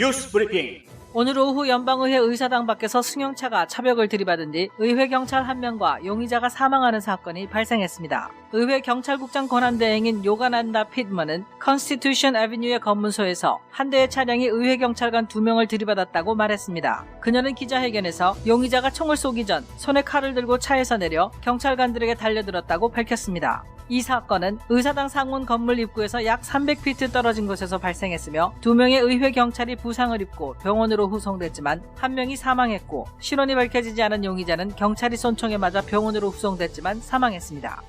뉴스 브리핑. 오늘 오후 연방의회 의사당 밖에서 승용차가 차벽을 들이받은 뒤 의회 경찰 1명과 용의자가 사망하는 사건이 발생했습니다. 의회 경찰국장 권한대행인 요가난다 핏먼은 컨스티튜션 애비뉴의 검문소에서 한 대의 차량이 의회 경찰관 2명을 들이받았다고 말했습니다. 그녀는 기자회견에서 용의자가 총을 쏘기 전 손에 칼을 들고 차에서 내려 경찰관들에게 달려들었다고 밝혔습니다. 이 사건은 의사당 상원 건물 입구에서 약 300피트 떨어진 곳에서 발생했으며 2명의 의회 경찰이 부상을 입고 병원으로 후송됐지만 1명이 사망했고 신원이 밝혀지지 않은 용의자는 경찰이 쏜 총에 맞아 병원으로 후송됐지만 사망했습니다.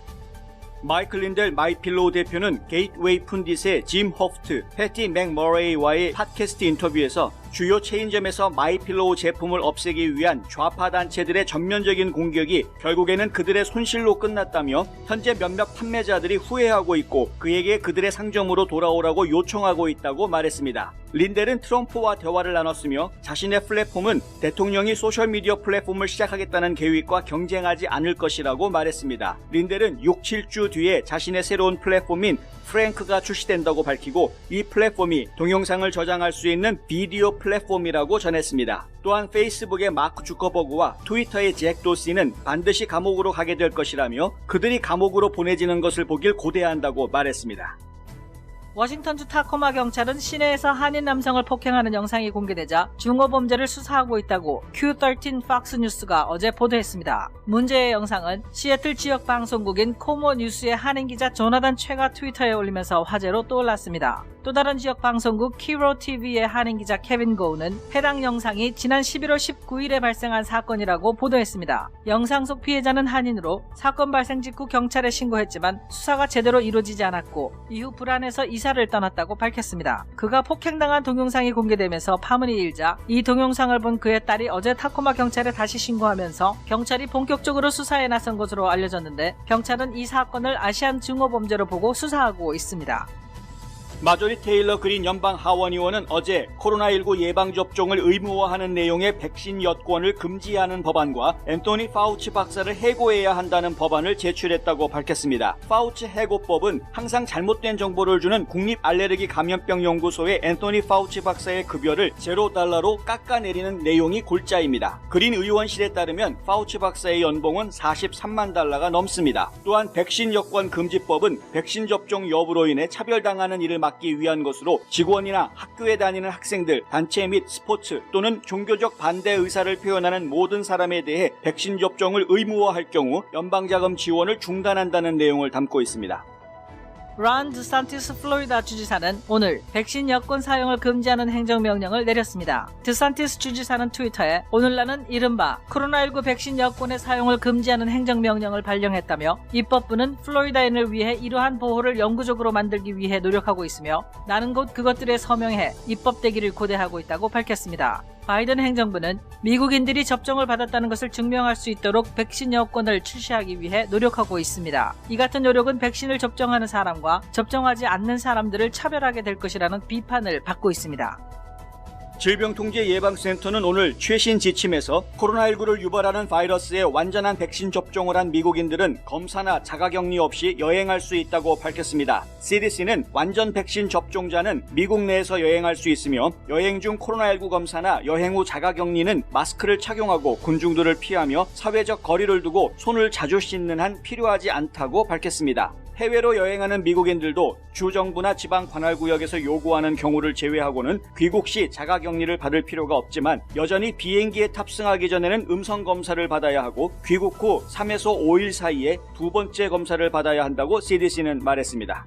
마이클 린델 마이필로우 대표는 게이트웨이 푼딧의 짐 호프트, 패티 맥머레이와의 팟캐스트 인터뷰에서 주요 체인점에서 마이필로우 제품을 없애기 위한 좌파 단체들의 전면적인 공격이 결국에는 그들의 손실로 끝났다며 현재 몇몇 판매자들이 후회하고 있고 그에게 그들의 상점으로 돌아오라고 요청하고 있다고 말했습니다. 린델은 트럼프와 대화를 나눴으며 자신의 플랫폼은 대통령이 소셜미디어 플랫폼을 시작하겠다는 계획과 경쟁하지 않을 것이라고 말했습니다. 린델은 6-7주 뒤에 자신의 새로운 플랫폼인 프랭크가 출시된다고 밝히고 이 플랫폼이 동영상을 저장할 수 있는 비디오 플랫폼이라고 전했습니다. 또한 페이스북의 마크 주커버그와 트위터의 잭 도시는 반드시 감옥으로 가게 될 것이라며 그들이 감옥으로 보내지는 것을 보길 고대한다고 말했습니다. 워싱턴주 타코마 경찰은 시내에서 한인 남성을 폭행하는 영상이 공개되자 중어범죄를 수사하고 있다고 Q13 팍스뉴스가 어제 보도했습니다. 문제의 영상은 시애틀 지역 방송국인 코모 뉴스의 한인 기자 조나단 최가 트위터에 올리면서 화제로 떠올랐습니다. 또 다른 지역 방송국 키로TV의 한인 기자 케빈 고우는 해당 영상이 지난 11월 19일에 발생한 사건이라고 보도했습니다. 영상 속 피해자는 한인으로 사건 발생 직후 경찰에 신고했지만 수사가 제대로 이루어지지 않았고 이후 불안해서 이사를 떠났다고 밝혔습니다. 그가 폭행당한 동영상이 공개되면서 파문이 일자 이 동영상을 본 그의 딸이 어제 타코마 경찰에 다시 신고하면서 경찰이 본격적으로 수사에 나선 것으로 알려졌는데 경찰은 이 사건을 아시안 증오범죄로 보고 수사하고 있습니다. 마조리 테일러 그린 연방 하원의원은 어제 코로나19 예방접종을 의무화하는 내용의 백신 여권을 금지하는 법안과 앤토니 파우치 박사를 해고해야 한다는 법안을 제출했다고 밝혔습니다. 파우치 해고법은 항상 잘못된 정보를 주는 국립알레르기 감염병 연구소의 앤토니 파우치 박사의 급여를 $0로 깎아내리는 내용이 골자입니다. 그린 의원실에 따르면 파우치 박사의 연봉은 $43만 넘습니다. 또한 백신 여권 금지법은 백신 접종 여부로 인해 차별당하는 일을 막기 위한 것으로 직원이나 학교에 다니는 학생들, 단체 및 스포츠 또는 종교적 반대 의사를 표현하는 모든 사람에 대해 백신 접종을 의무화할 경우 연방자금 지원을 중단한다는 내용을 담고 있습니다. 론 드산티스 플로리다 주지사는 오늘 백신 여권 사용을 금지하는 행정명령을 내렸습니다. 드산티스 주지사는 트위터에 오늘 나는 이른바 코로나19 백신 여권의 사용을 금지하는 행정명령을 발령했다며 입법부는 플로리다인을 위해 이러한 보호를 영구적으로 만들기 위해 노력하고 있으며 나는 곧 그것들에 서명해 입법되기를 고대하고 있다고 밝혔습니다. 바이든 행정부는 미국인들이 접종을 받았다는 것을 증명할 수 있도록 백신 여권을 출시하기 위해 노력하고 있습니다. 이 같은 노력은 백신을 접종하는 사람과 접종하지 않는 사람들을 차별하게 될 것이라는 비판을 받고 있습니다. 질병통제예방센터는 오늘 최신 지침에서 코로나19를 유발하는 바이러스의 완전한 백신 접종을 한 미국인들은 검사나 자가격리 없이 여행할 수 있다고 밝혔습니다. CDC는 완전 백신 접종자는 미국 내에서 여행할 수 있으며 여행 중 코로나19 검사나 여행 후 자가격리는 마스크를 착용하고 군중들을 피하며 사회적 거리를 두고 손을 자주 씻는 한 필요하지 않다고 밝혔습니다. 해외로 여행하는 미국인들도 주정부나 지방 관할구역에서 요구하는 경우를 제외하고는 귀국 시 자가격리를 받을 필요가 없지만 여전히 비행기에 탑승하기 전에는 음성검사를 받아야 하고 귀국 후 3에서 5일 사이에 두 번째 검사를 받아야 한다고 CDC는 말했습니다.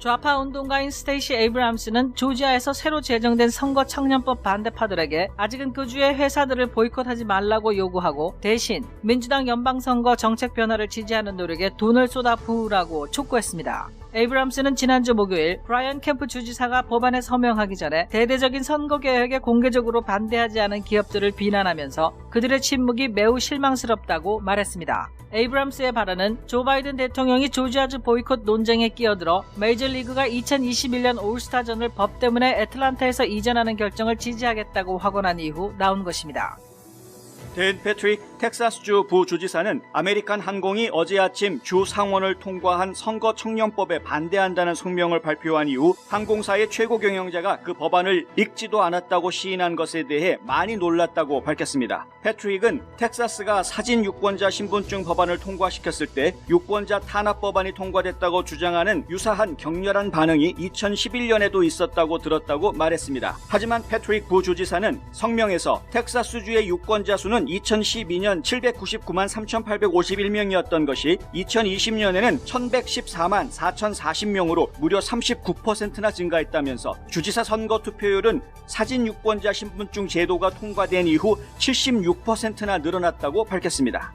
좌파 운동가인 스테이시 에이브람스는 조지아에서 새로 제정된 선거 청년법 반대파들에게 아직은 그 주의 회사들을 보이콧하지 말라고 요구하고 대신 민주당 연방선거 정책 변화를 지지하는 노력에 돈을 쏟아 부으라고 촉구했습니다. 에이브람스는 지난주 목요일 브라이언 캠프 주지사가 법안에 서명하기 전에 대대적인 선거개혁에 공개적으로 반대하지 않은 기업들을 비난하면서 그들의 침묵이 매우 실망스럽다고 말했습니다. 에이브람스의 발언은 조 바이든 대통령이 조지아주 보이콧 논쟁에 끼어들어 메이저리그가 2021년 올스타전을 법 때문에 애틀란타에서 이전하는 결정을 지지하겠다고 확언한 이후 나온 것입니다. 댄 패트릭 텍사스주 부주지사는 아메리칸 항공이 어제 아침 주 상원을 통과한 선거 청년법에 반대한다는 성명을 발표한 이후 항공사의 최고 경영자가 그 법안을 읽지도 않았다고 시인한 것에 대해 많이 놀랐다고 밝혔습니다. 패트릭은 텍사스가 사진 유권자 신분증 법안을 통과시켰을 때 유권자 탄압 법안이 통과됐다고 주장하는 유사한 격렬한 반응이 2011년에도 있었다고 들었다고 말했습니다. 하지만 패트릭 부주지사는 성명에서 텍사스주의 유권자 수는 2012년 799만 3,851명이었던 것이 2020년에는 1,114만 4,040명으로 무려 39%나 증가했다면서 주지사 선거 투표율은 사진 유권자 신분증 제도가 통과된 이후 76%나 늘어났다고 밝혔습니다.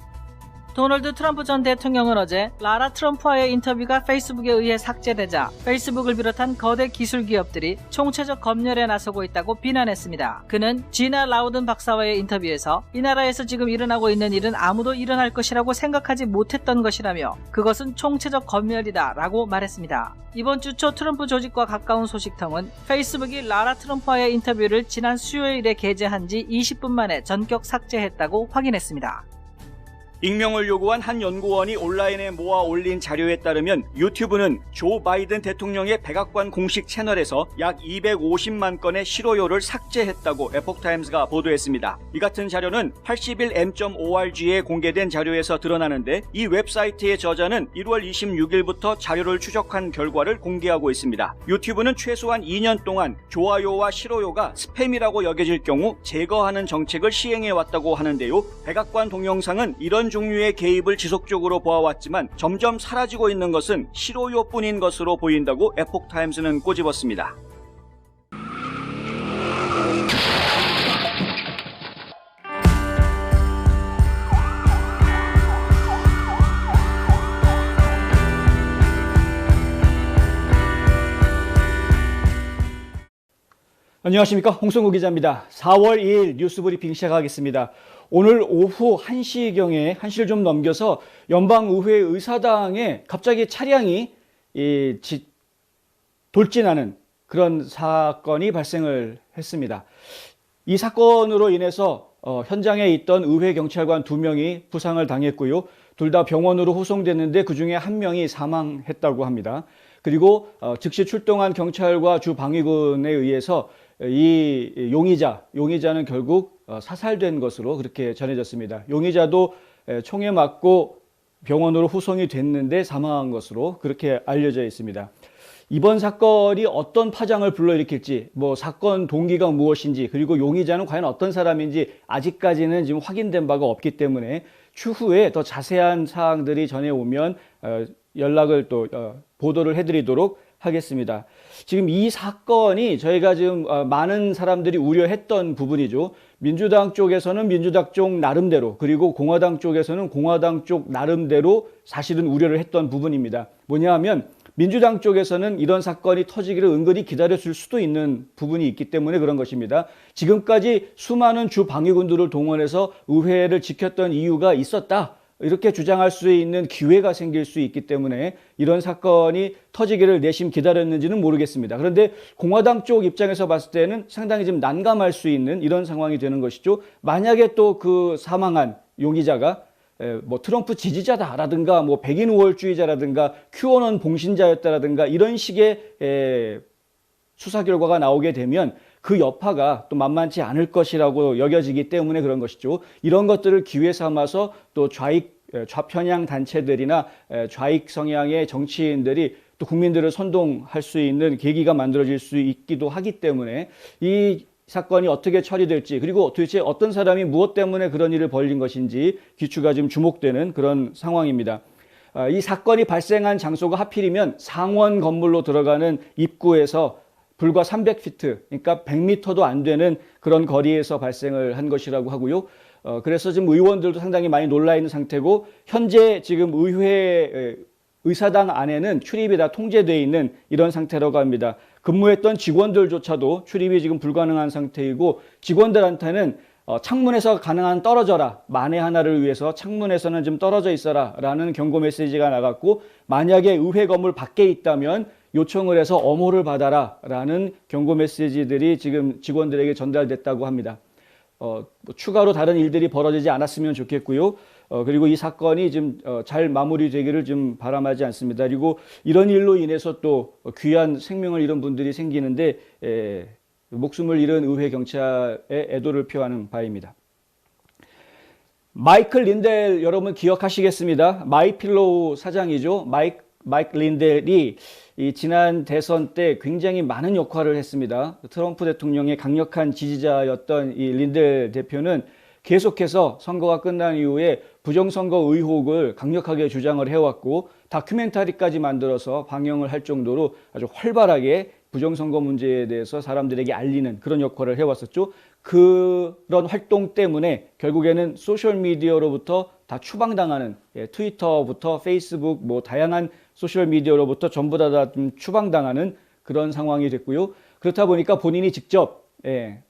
도널드 트럼프 전 대통령은 어제 라라 트럼프와의 인터뷰가 페이스북에 의해 삭제되자 페이스북을 비롯한 거대 기술 기업들이 총체적 검열에 나서고 있다고 비난했습니다. 그는 지나 라우든 박사와의 인터뷰에서 이 나라에서 지금 일어나고 있는 일은 아무도 일어날 것이라고 생각하지 못했던 것이라며 그것은 총체적 검열이다 라고 말했습니다. 이번 주 초 트럼프 조직과 가까운 소식통은 페이스북이 라라 트럼프와의 인터뷰를 지난 수요일에 게재한 지 20분 만에 전격 삭제했다고 확인했습니다. 익명을 요구한 한 연구원이 온라인에 모아 올린 자료에 따르면 유튜브는 조 바이든 대통령의 백악관 공식 채널에서 약 250만 건의 실효요를 삭제했다고 에폭타임스가 보도했습니다. 이 같은 자료는 81m.org에 공개된 자료에서 드러나는데 이 웹사이트의 저자는 1월 26일부터 자료를 추적한 결과를 공개하고 있습니다. 유튜브는 최소한 2년 동안 좋아요와 실효요가 스팸이라고 여겨질 경우 제거하는 정책을 시행해왔다고 하는데요. 백악관 동영상은 이런 종류의 개입을 지속적으로 보아왔지만 점점 사라지고 있는 것은 실효요뿐인 것으로 보인다고 에폭타임스는 꼬집었습니다. 안녕하십니까, 홍성구 기자입니다. 4월 2일 뉴스 브리핑 시작하겠습니다. 오늘 오후 1시경에 1시를 좀 넘겨서 연방의회 의사당에 갑자기 차량이 돌진하는 그런 사건이 발생을 했습니다. 이 사건으로 인해서 현장에 있던 의회 경찰관 2명이 부상을 당했고요. 둘 다 병원으로 후송됐는데 그중에 한 명이 사망했다고 합니다. 그리고 즉시 출동한 경찰과 주방위군에 의해서 이 용의자는 결국 사살된 것으로 그렇게 전해졌습니다. 용의자도 총에 맞고 병원으로 후송이 됐는데 사망한 것으로 그렇게 알려져 있습니다. 이번 사건이 어떤 파장을 불러일으킬지, 사건 동기가 무엇인지, 그리고 용의자는 과연 어떤 사람인지 아직까지는 지금 확인된 바가 없기 때문에 추후에 더 자세한 사항들이 전해오면 연락을 또 보도를 해드리도록 하겠습니다. 지금 이 사건이 저희가 지금 많은 사람들이 우려했던 부분이죠. 민주당 쪽에서는 민주당 쪽 나름대로, 그리고 공화당 쪽에서는 공화당 쪽 나름대로 사실은 우려를 했던 부분입니다. 뭐냐 하면 민주당 쪽에서는 이런 사건이 터지기를 은근히 기다렸을 수도 있는 부분이 있기 때문에 그런 것입니다. 지금까지 수많은 주 방위군들을 동원해서 의회를 지켰던 이유가 있었다, 이렇게 주장할 수 있는 기회가 생길 수 있기 때문에 이런 사건이 터지기를 내심 기다렸는지는 모르겠습니다. 그런데 공화당 쪽 입장에서 봤을 때는 상당히 좀 난감할 수 있는 이런 상황이 되는 것이죠. 만약에 또 그 사망한 용의자가 트럼프 지지자다라든가 백인 우월주의자라든가 QAnon 봉신자였다라든가 이런 식의 수사 결과가 나오게 되면 그 여파가 또 만만치 않을 것이라고 여겨지기 때문에 그런 것이죠. 이런 것들을 기회 삼아서 또 좌편향 단체들이나 좌익 성향의 정치인들이 또 국민들을 선동할 수 있는 계기가 만들어질 수 있기도 하기 때문에 이 사건이 어떻게 처리될지, 그리고 도대체 어떤 사람이 무엇 때문에 그런 일을 벌인 것인지 귀추가 지금 주목되는 그런 상황입니다. 이 사건이 발생한 장소가 하필이면 상원 건물로 들어가는 입구에서 불과 300피트, 그러니까 100m도 안 되는 그런 거리에서 발생을 한 것이라고 하고요. 그래서 지금 의원들도 상당히 많이 놀라 있는 상태고, 현재 지금 의회 의사당 안에는 출입이 다 통제되어 있는 이런 상태라고 합니다. 근무했던 직원들조차도 출입이 지금 불가능한 상태이고, 직원들한테는 창문에서 가능한 떨어져라, 만에 하나를 위해서 창문에서는 좀 떨어져 있어라 라는 경고 메시지가 나갔고, 만약에 의회 건물 밖에 있다면 요청을 해서 엄호를 받아라 라는 경고 메시지들이 지금 직원들에게 전달됐다고 합니다. 뭐 추가로 다른 일들이 벌어지지 않았으면 좋겠고요. 그리고 이 사건이 좀 잘 마무리되기를 좀 바람하지 않습니다. 그리고 이런 일로 인해서 또 귀한 생명을 잃은 분들이 생기는데 목숨을 잃은 의회 경찰에 애도를 표하는 바입니다. 마이클 린델 여러분 기억하시겠습니다. 마이필로우 사장이죠. 마이크 린델이 이 지난 대선 때 굉장히 많은 역할을 했습니다. 트럼프 대통령의 강력한 지지자였던 이 린델 대표는 계속해서 선거가 끝난 이후에 부정선거 의혹을 강력하게 주장을 해왔고 다큐멘터리까지 만들어서 방영을 할 정도로 아주 활발하게 부정선거 문제에 대해서 사람들에게 알리는 그런 역할을 해왔었죠. 그런 활동 때문에 결국에는 소셜미디어로부터 다 추방당하는, 트위터부터 페이스북 뭐 다양한 소셜미디어로부터 전부 다 좀 추방당하는 그런 상황이 됐고요. 그렇다 보니까 본인이 직접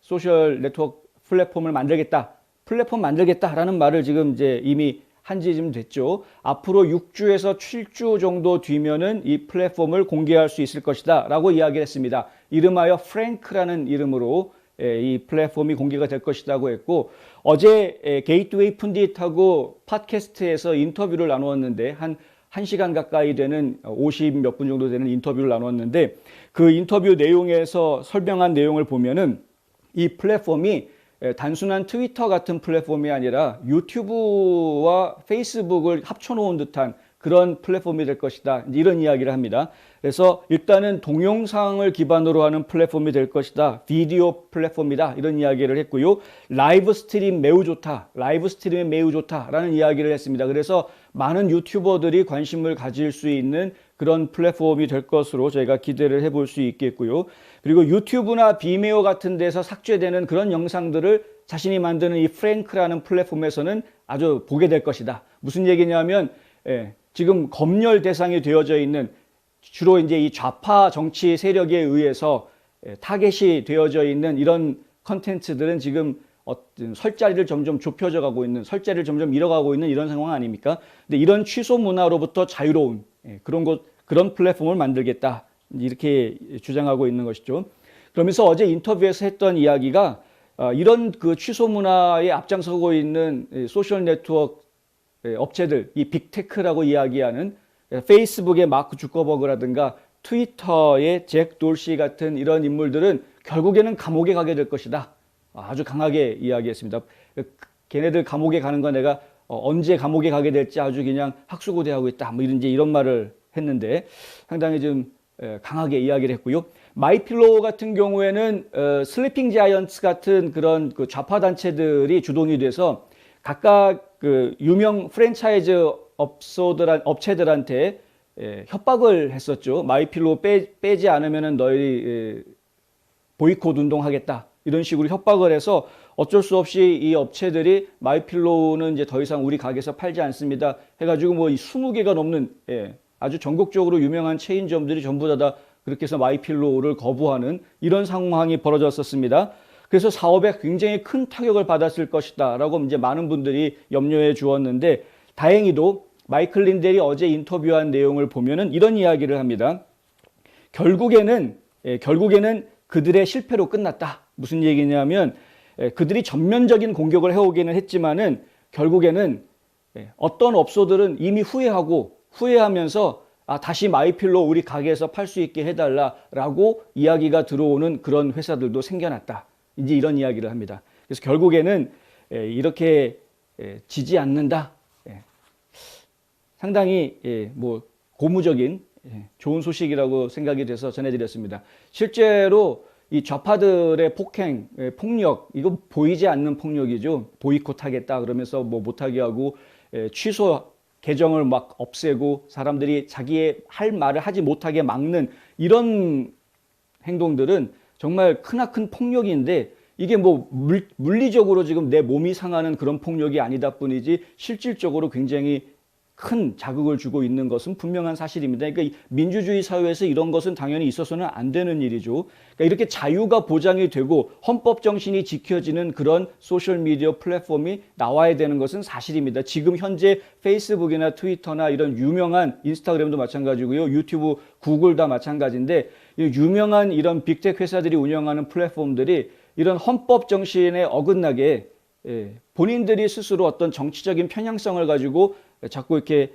소셜 네트워크 플랫폼 만들겠다라는 말을 지금 이제 이미 한지 좀 됐죠. 앞으로 6주에서 7주 정도 뒤면은 이 플랫폼을 공개할 수 있을 것이다 라고 이야기를 했습니다. 이름하여 프랭크라는 이름으로 이 플랫폼이 공개가 될 것이라고 했고, 어제 게이트웨이 푼딧하고 팟캐스트에서 인터뷰를 나누었는데 한 1시간 가까이 되는 50 몇 분 정도 되는 인터뷰를 나눴는데, 그 인터뷰 내용에서 설명한 내용을 보면은 이 플랫폼이 단순한 트위터 같은 플랫폼이 아니라 유튜브와 페이스북을 합쳐놓은 듯한 그런 플랫폼이 될 것이다, 이런 이야기를 합니다. 그래서 일단은 동영상을 기반으로 하는 플랫폼이 될 것이다, 비디오 플랫폼이다, 이런 이야기를 했고요. 라이브 스트림이 매우 좋다라는 이야기를 했습니다. 그래서 많은 유튜버들이 관심을 가질 수 있는 그런 플랫폼이 될 것으로 저희가 기대를 해볼 수 있겠고요. 그리고 유튜브나 비메오 같은 데서 삭제되는 그런 영상들을 자신이 만드는 이 프랭크라는 플랫폼에서는 아주 보게 될 것이다. 무슨 얘기냐면 지금 검열 대상이 되어져 있는 주로 이제 이 좌파 정치 세력에 의해서 타겟이 되어져 있는 이런 컨텐츠들은 지금 설자리를 점점 좁혀져 가고 있는, 설자리를 점점 잃어가고 있는 이런 상황 아닙니까? 근데 이런 취소 문화로부터 자유로운 그런 플랫폼을 만들겠다, 이렇게 주장하고 있는 것이죠. 그러면서 어제 인터뷰에서 했던 이야기가 이런 그 취소 문화에 앞장서고 있는 소셜 네트워크 업체들, 이 빅테크라고 이야기하는 페이스북의 마크 주커버그라든가 트위터의 잭 돌시 같은 이런 인물들은 결국에는 감옥에 가게 될 것이다, 아주 강하게 이야기했습니다. 걔네들 감옥에 가는 거 내가 언제 감옥에 가게 될지 아주 그냥 학수고대하고 있다, 뭐 이런 말을 했는데 상당히 좀 강하게 이야기를 했고요. 마이필로우 같은 경우에는 슬리핑 자이언츠 같은 그런 그 좌파 단체들이 주동이 돼서 각각 그 유명 프랜차이즈 업체들한테 협박을 했었죠. 마이필로우 빼지 않으면은 너희 보이콧 운동하겠다, 이런 식으로 협박을 해서 어쩔 수 없이 이 업체들이 마이필로우는 이제 더 이상 우리 가게에서 팔지 않습니다 해가지고 뭐 20개가 넘는 아주 전국적으로 유명한 체인점들이 전부 다 그렇게 해서 마이필로우를 거부하는 이런 상황이 벌어졌었습니다. 그래서 사업에 굉장히 큰 타격을 받았을 것이다 라고 이제 많은 분들이 염려해 주었는데, 다행히도 마이클 린델이 어제 인터뷰한 내용을 보면은 이런 이야기를 합니다. 결국에는 그들의 실패로 끝났다. 무슨 얘기냐면 그들이 전면적인 공격을 해오기는 했지만은 결국에는 어떤 업소들은 이미 후회하면서 다시 마이필로우 우리 가게에서 팔 수 있게 해달라라고 이야기가 들어오는 그런 회사들도 생겨났다, 이제 이런 이야기를 합니다. 그래서 결국에는 이렇게 지지 않는다, 상당히 뭐 고무적인 좋은 소식이라고 생각이 돼서 전해드렸습니다. 실제로 이 좌파들의 폭력, 이거 보이지 않는 폭력이죠. 보이콧하겠다 그러면서 뭐 못하게 하고 취소 계정을 막 없애고 사람들이 자기의 할 말을 하지 못하게 막는 이런 행동들은 정말 크나큰 폭력인데, 이게 뭐 물리적으로 지금 내 몸이 상하는 그런 폭력이 아니다 뿐이지 실질적으로 굉장히 큰 자극을 주고 있는 것은 분명한 사실입니다. 그러니까 민주주의 사회에서 이런 것은 당연히 있어서는 안 되는 일이죠. 그러니까 이렇게 자유가 보장이 되고 헌법 정신이 지켜지는 그런 소셜미디어 플랫폼이 나와야 되는 것은 사실입니다. 지금 현재 페이스북이나 트위터나 이런 유명한, 인스타그램도 마찬가지고요, 유튜브, 구글 다 마찬가지인데, 유명한 이런 빅테크 회사들이 운영하는 플랫폼들이 이런 헌법 정신에 어긋나게 본인들이 스스로 어떤 정치적인 편향성을 가지고 자꾸 이렇게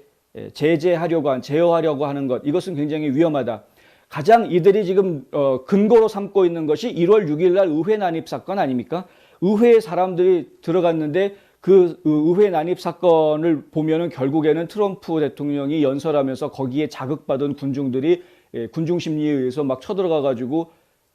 제어하려고 하는 것, 이것은 굉장히 위험하다. 가장 이들이 지금 근거로 삼고 있는 것이 1월 6일 날 의회 난입 사건 아닙니까? 의회에 사람들이 들어갔는데 그 의회 난입 사건을 보면은 결국에는 트럼프 대통령이 연설하면서 거기에 자극받은 군중들이 군중 심리에 의해서 막 쳐들어가 가지고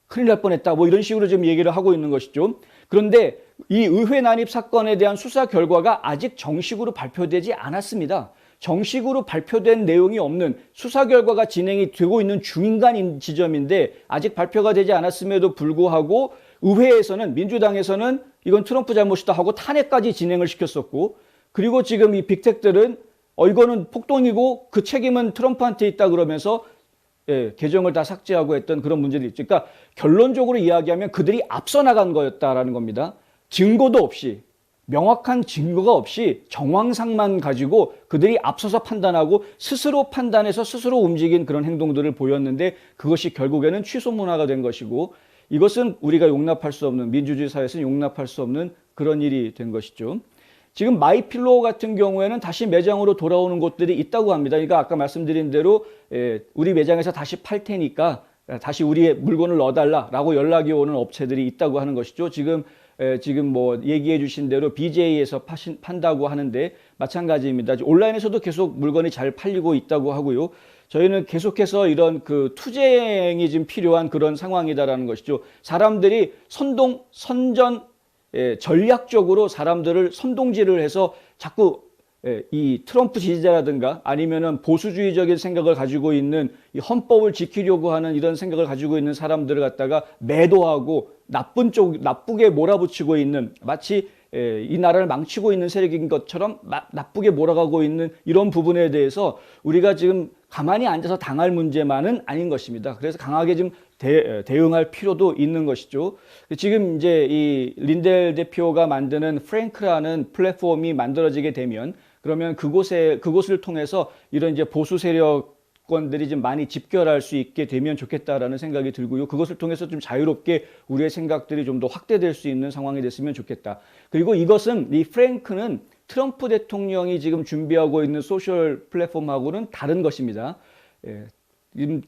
큰일 날 뻔했다, 뭐 이런 식으로 지금 얘기를 하고 있는 것이죠. 그런데 이 의회 난입 사건에 대한 수사 결과가 아직 정식으로 발표되지 않았습니다. 정식으로 발표된 내용이 없는, 수사 결과가 진행이 되고 있는 중간 지점인데 아직 발표가 되지 않았음에도 불구하고 의회에서는, 민주당에서는 이건 트럼프 잘못이다 하고 탄핵까지 진행을 시켰었고, 그리고 지금 이 빅텍들은 이거는 폭동이고 그 책임은 트럼프한테 있다 그러면서 계정을 다 삭제하고 했던 그런 문제들이 있죠. 그러니까 결론적으로 이야기하면 그들이 앞서 나간 거였다라는 겁니다. 증거도 없이, 명확한 증거가 없이 정황상만 가지고 그들이 앞서서 판단하고 스스로 판단해서 스스로 움직인 그런 행동들을 보였는데, 그것이 결국에는 취소 문화가 된 것이고, 이것은 우리가 용납할 수 없는, 민주주의 사회에서는 용납할 수 없는 그런 일이 된 것이죠. 지금 마이필로우 같은 경우에는 다시 매장으로 돌아오는 곳들이 있다고 합니다. 그러니까 아까 말씀드린 대로 우리 매장에서 다시 팔 테니까 다시 우리의 물건을 넣어달라라고 연락이 오는 업체들이 있다고 하는 것이죠. 지금 뭐 얘기해 주신 대로 BJ에서 판다고 하는데 마찬가지입니다. 온라인에서도 계속 물건이 잘 팔리고 있다고 하고요. 저희는 계속해서 이런 그 투쟁이 지금 필요한 그런 상황이다라는 것이죠. 사람들이 전략적으로 사람들을 선동질을 해서 자꾸 이 트럼프 지지자라든가 아니면은 보수주의적인 생각을 가지고 있는, 이 헌법을 지키려고 하는 이런 생각을 가지고 있는 사람들을 갖다가 매도하고 나쁘게 몰아붙이고 있는, 마치 이 나라를 망치고 있는 세력인 것처럼 나쁘게 몰아가고 있는 이런 부분에 대해서 우리가 지금 가만히 앉아서 당할 문제만은 아닌 것입니다. 그래서 강하게 좀 대응할 필요도 있는 것이죠. 지금 이제 이 린델 대표가 만드는 프랭크라는 플랫폼이 만들어지게 되면, 그러면 그곳을 통해서 이런 이제 보수 세력권들이 좀 많이 집결할 수 있게 되면 좋겠다라는 생각이 들고요. 그것을 통해서 좀 자유롭게 우리의 생각들이 좀 더 확대될 수 있는 상황이 됐으면 좋겠다. 그리고 이것은, 이 프랭크는 트럼프 대통령이 지금 준비하고 있는 소셜 플랫폼하고는 다른 것입니다.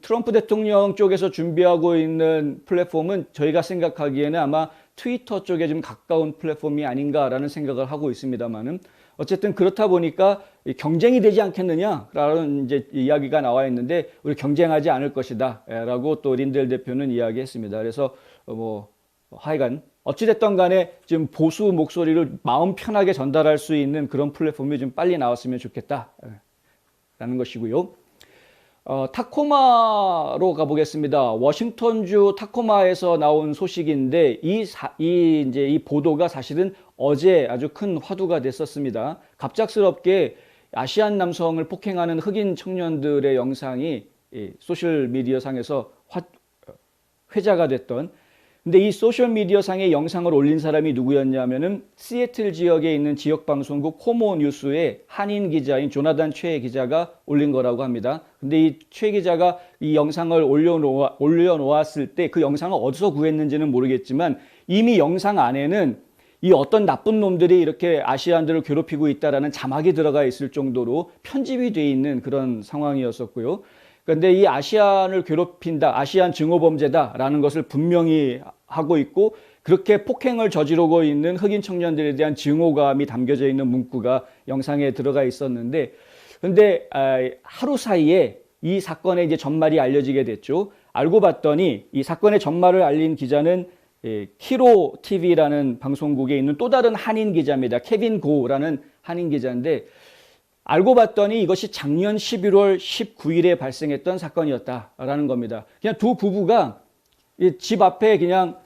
트럼프 대통령 쪽에서 준비하고 있는 플랫폼은 저희가 생각하기에는 아마 트위터 쪽에 좀 가까운 플랫폼이 아닌가라는 생각을 하고 있습니다만은, 어쨌든 그렇다 보니까 경쟁이 되지 않겠느냐라는 이제 이야기가 나와 있는데, 우리 경쟁하지 않을 것이다라고 또 린델 대표는 이야기했습니다. 그래서 하여간 어찌됐든 간에 지금 보수 목소리를 마음 편하게 전달할 수 있는 그런 플랫폼이 좀 빨리 나왔으면 좋겠다라는 것이고요. 타코마로 가보겠습니다. 워싱턴주 타코마에서 나온 소식인데, 이 보도가 사실은 어제 아주 큰 화두가 됐었습니다. 갑작스럽게 아시안 남성을 폭행하는 흑인 청년들의 영상이 소셜 미디어 상에서 회자가 됐던, 근데 이 소셜미디어 상의 영상을 올린 사람이 누구였냐면은 시애틀 지역에 있는 지역방송국 코모 뉴스의 한인 기자인 조나단 최 기자가 올린 거라고 합니다. 근데 이 최 기자가 이 영상을 올려놓았을 때 그 영상을 어디서 구했는지는 모르겠지만, 이미 영상 안에는 이 어떤 나쁜 놈들이 이렇게 아시안들을 괴롭히고 있다라는 자막이 들어가 있을 정도로 편집이 돼 있는 그런 상황이었었고요. 그런데 이 아시안을 괴롭힌다, 아시안 증오범죄다라는 것을 분명히 하고 있고, 그렇게 폭행을 저지르고 있는 흑인 청년들에 대한 증오감이 담겨져 있는 문구가 영상에 들어가 있었는데, 그런데 하루 사이에 이 사건의 이제 전말이 알려지게 됐죠. 알고 봤더니 이 사건의 전말을 알린 기자는 키로 TV라는 방송국에 있는 또 다른 한인 기자입니다. 케빈 고라는 한인 기자인데, 알고 봤더니 이것이 작년 11월 19일에 발생했던 사건이었다라는 겁니다. 그냥 두 부부가 집 앞에 그냥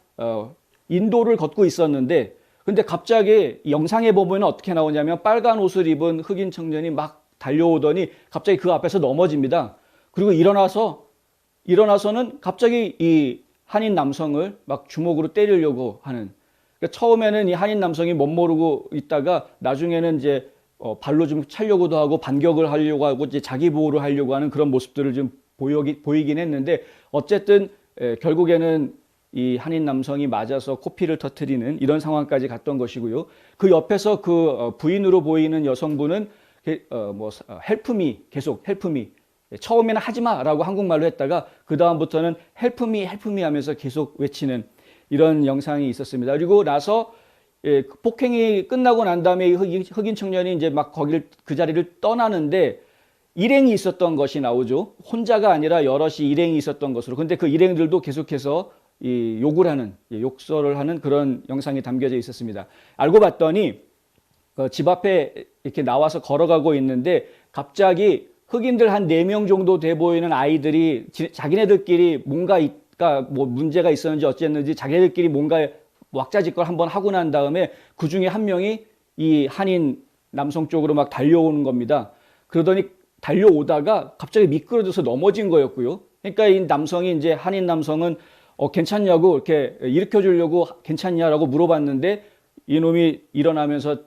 인도를 걷고 있었는데, 근데 갑자기 영상에 보면 어떻게 나오냐면, 빨간 옷을 입은 흑인 청년이 막 달려오더니 갑자기 그 앞에서 넘어집니다. 그리고 일어나서는 갑자기 이 한인 남성을 막 주먹으로 때리려고 하는, 그러니까 처음에는 이 한인 남성이 멋모르고 있다가 나중에는 이제 발로 좀 차려고도 하고 반격을 하려고 하고 이제 자기 보호를 하려고 하는 그런 모습들을 좀 보이긴 했는데, 어쨌든 결국에는 이 한인 남성이 맞아서 코피를 터뜨리는 이런 상황까지 갔던 것이고요. 그 옆에서 그 부인으로 보이는 여성분은 헬프미 계속 헬프미 처음에는 하지마라고 한국말로 했다가 그 다음부터는 헬프미 하면서 계속 외치는 이런 영상이 있었습니다. 그리고 나서 폭행이 끝나고 난 다음에 흑인 청년이 이제 막 그 자리를 떠나는데 일행이 있었던 것이 나오죠. 혼자가 아니라 여럿이 일행이 있었던 것으로. 근데 그 일행들도 계속해서 욕설을 하는 그런 영상이 담겨져 있었습니다. 알고 봤더니 집 앞에 이렇게 나와서 걸어가고 있는데 갑자기 흑인들 한 4명 정도 돼 보이는 아이들이 자기네들끼리 뭔가 뭐 문제가 있었는지 어쨌는지 자기네들끼리 뭔가 왁자지껄 한번 하고 난 다음에 그 중에 한 명이 이 한인 남성 쪽으로 막 달려오는 겁니다. 그러더니 달려오다가 갑자기 미끄러져서 넘어진 거였고요. 그러니까 이 남성이 이제 한인 남성은 괜찮냐고 이렇게 일으켜 주려고 괜찮냐라고 물어봤는데 이놈이 일어나면서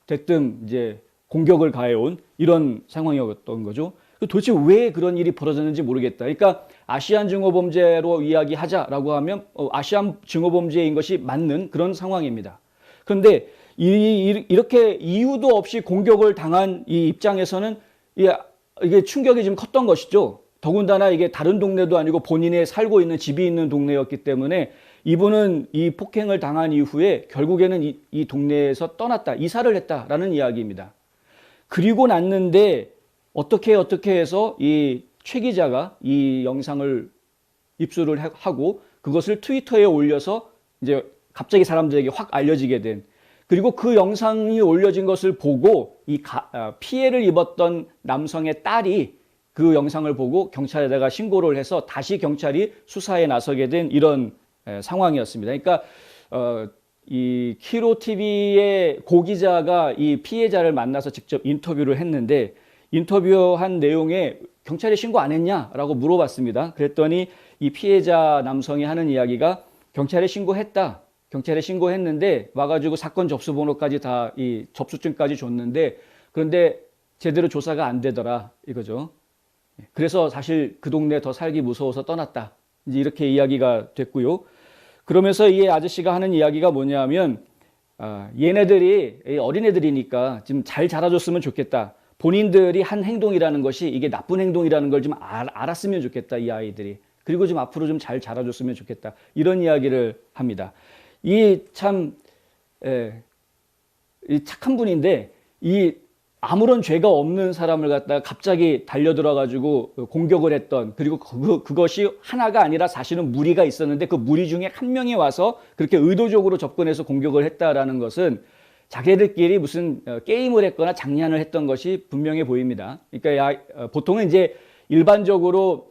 대뜸 이제 공격을 가해온 이런 상황이었던 거죠. 도대체 왜 그런 일이 벌어졌는지 모르겠다. 그러니까 아시안 증오범죄로 이야기하자라고 하면 아시안 증오범죄인 것이 맞는 그런 상황입니다. 그런데 이렇게 이유도 없이 공격을 당한 이 입장에서는 이게 충격이 좀 컸던 것이죠. 더군다나 이게 다른 동네도 아니고 본인의 살고 있는 집이 있는 동네였기 때문에 이분은 이 폭행을 당한 이후에 결국에는 이 동네에서 떠났다, 이사를 했다라는 이야기입니다. 그리고 났는데 어떻게 해서 이 최 기자가 이 영상을 입수를 하고 그것을 트위터에 올려서 이제 갑자기 사람들에게 확 알려지게 된, 그리고 그 영상이 올려진 것을 보고 피해를 입었던 남성의 딸이 그 영상을 보고 경찰에다가 신고를 해서 다시 경찰이 수사에 나서게 된 이런 상황이었습니다. 그러니까 이 키로 TV의 고 기자가 이 피해자를 만나서 직접 인터뷰를 했는데 인터뷰한 내용에 경찰에 신고 안 했냐라고 물어봤습니다. 그랬더니 이 피해자 남성이 하는 이야기가 경찰에 신고했다. 경찰에 신고했는데 와가지고 사건 접수 번호까지 다 이 접수증까지 줬는데 그런데 제대로 조사가 안 되더라 이거죠. 그래서 사실 그 동네 더 살기 무서워서 떠났다. 이제 이렇게 이야기가 됐고요. 그러면서 이 아저씨가 하는 이야기가 뭐냐면 얘네들이 어린애들이니까 좀 잘 자라줬으면 좋겠다. 본인들이 한 행동이라는 것이 이게 나쁜 행동이라는 걸 좀 알았으면 좋겠다, 이 아이들이. 그리고 좀 앞으로 좀 잘 자라줬으면 좋겠다. 이런 이야기를 합니다. 이 착한 분인데 아무런 죄가 없는 사람을 갖다가 갑자기 달려들어가지고 공격을 했던, 그리고 그것이 하나가 아니라 사실은 무리가 있었는데 그 무리 중에 한 명이 와서 그렇게 의도적으로 접근해서 공격을 했다라는 것은 자기들끼리 무슨 게임을 했거나 장난을 했던 것이 분명해 보입니다. 그러니까 보통은 이제 일반적으로